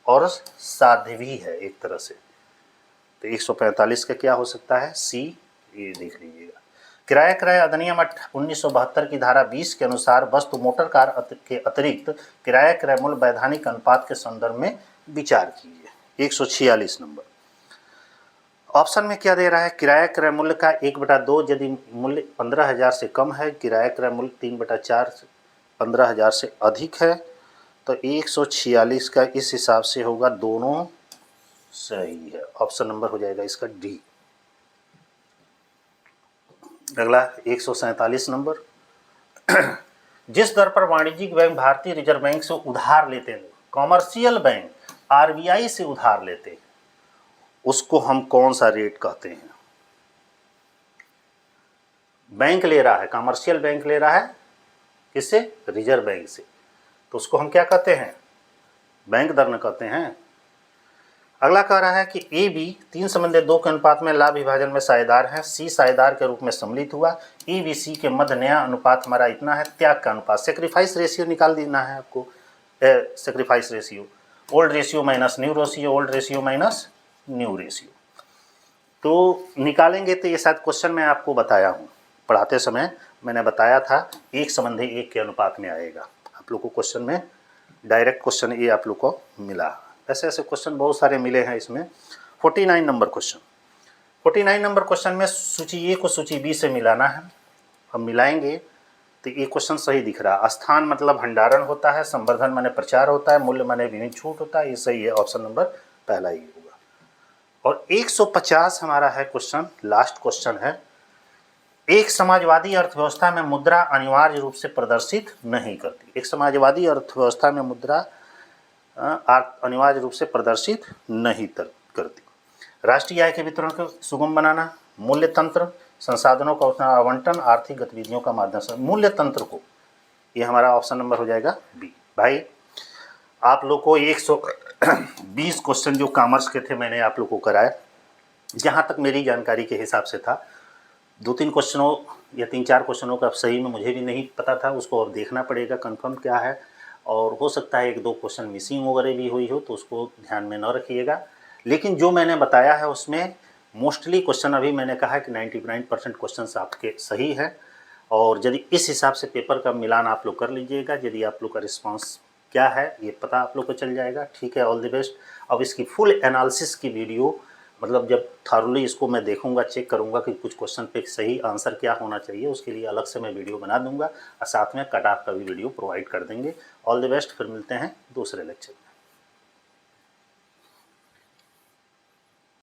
और साध्य भी है एक तरह से। तो 145 का क्या हो सकता है? सी। ये देख लीजिएगा। किराया क्रय अधिनियम 1972 की धारा 20 के अनुसार वस्तु मोटर कार के अतिरिक्त किराया क्रय मूल्य वैधानिक अनुपात के संदर्भ में विचार कीजिए। 146 नंबर ऑप्शन में क्या दे रहा है? किराया क्रय मूल्य का 1/2 यदि मूल्य 15,000 से कम है, किराया क्रय मूल्य 3/4 15,000 से अधिक है। तो 146 का इस हिसाब से होगा, दोनों सही है। ऑप्शन नंबर हो जाएगा इसका डी। अगला 147 नंबर जिस दर पर वाणिज्यिक बैंक भारतीय रिजर्व बैंक से उधार लेते हैं, कॉमर्शियल बैंक RBI से उधार लेते हैं, उसको हम कौन सा रेट कहते हैं? बैंक ले रहा है, कमर्शियल बैंक ले रहा है किससे? रिजर्व बैंक से, तो उसको हम क्या कहते हैं? बैंक दर न कहते हैं। अगला कह रहा है कि ए बी 3:2 के अनुपात में लाभ विभाजन में साझेदार है, सी साझेदार के रूप में सम्मिलित हुआ, ए बी सी के मध्य नया अनुपात हमारा इतना है, त्याग का अनुपात, सेक्रीफाइस रेशियो निकाल देना है आपको। Sacrifice ratio, old ratio minus new ratio, old ratio minus new ratio, तो निकालेंगे। तो ये शायद क्वेश्चन मैं आपको बताया हूँ, पढ़ाते समय मैंने बताया था 1:1 के अनुपात में आएगा। आप लोग को क्वेश्चन में डायरेक्ट क्वेश्चन ये आप लोग को मिला। ऐसे ऐसे क्वेश्चन बहुत सारे मिले हैं इसमें। 49 नंबर क्वेश्चन 49 नंबर क्वेश्चन में सूची ए को सूची बी से मिलाना है। हम मिलाएंगे तो ये क्वेश्चन सही दिख रहा है। स्थान मतलब भंडारण होता है, संवर्धन माने प्रचार होता है, मूल्य माने विभिन्न छूट होता है। ये सही है, ऑप्शन नंबर पहला ही होगा। और 150 हमारा है क्वेश्चन, लास्ट क्वेश्चन है। एक समाजवादी अर्थव्यवस्था में मुद्रा अनिवार्य रूप से प्रदर्शित नहीं करती। एक समाजवादी अर्थव्यवस्था में मुद्रा अनिवार्य रूप से प्रदर्शित नहीं करती। राष्ट्रीय आय के वितरण को सुगम बनाना, मूल्य तंत्र, संसाधनों का आवंटन, आर्थिक गतिविधियों का मार्गदर्शन। मूल्य तंत्र को, ये हमारा ऑप्शन नंबर हो जाएगा बी। भाई आप लोग को 120 क्वेश्चन जो कॉमर्स के थे मैंने आप लोग को कराए। जहाँ तक मेरी जानकारी के हिसाब से था, 2-3 क्वेश्चनों या 3-4 क्वेश्चनों का सही में मुझे भी नहीं पता था, उसको और देखना पड़ेगा कंफर्म क्या है। और हो सकता है 1-2 क्वेश्चन मिसिंग वगैरह भी हुई हो, तो उसको ध्यान में न रखिएगा। लेकिन जो मैंने बताया है उसमें मोस्टली क्वेश्चन, अभी मैंने कहा कि 99% क्वेश्चन आपके सही हैं। और यदि इस हिसाब से पेपर का मिलान आप लोग कर लीजिएगा, यदि आप लोग का रिस्पांस क्या है ये पता आप लोग को चल जाएगा। ठीक है, ऑल द बेस्ट। अब इसकी फुल एनालिसिस की वीडियो, मतलब जब थारोली इसको मैं देखूंगा, चेक करूंगा कि कुछ क्वेश्चन पे सही आंसर क्या होना चाहिए, उसके लिए अलग से मैं वीडियो बना दूंगा और साथ में कट ऑफ का भी वीडियो प्रोवाइड कर देंगे। All the best. फिर मिलते हैं दूसरे लेक्चर में।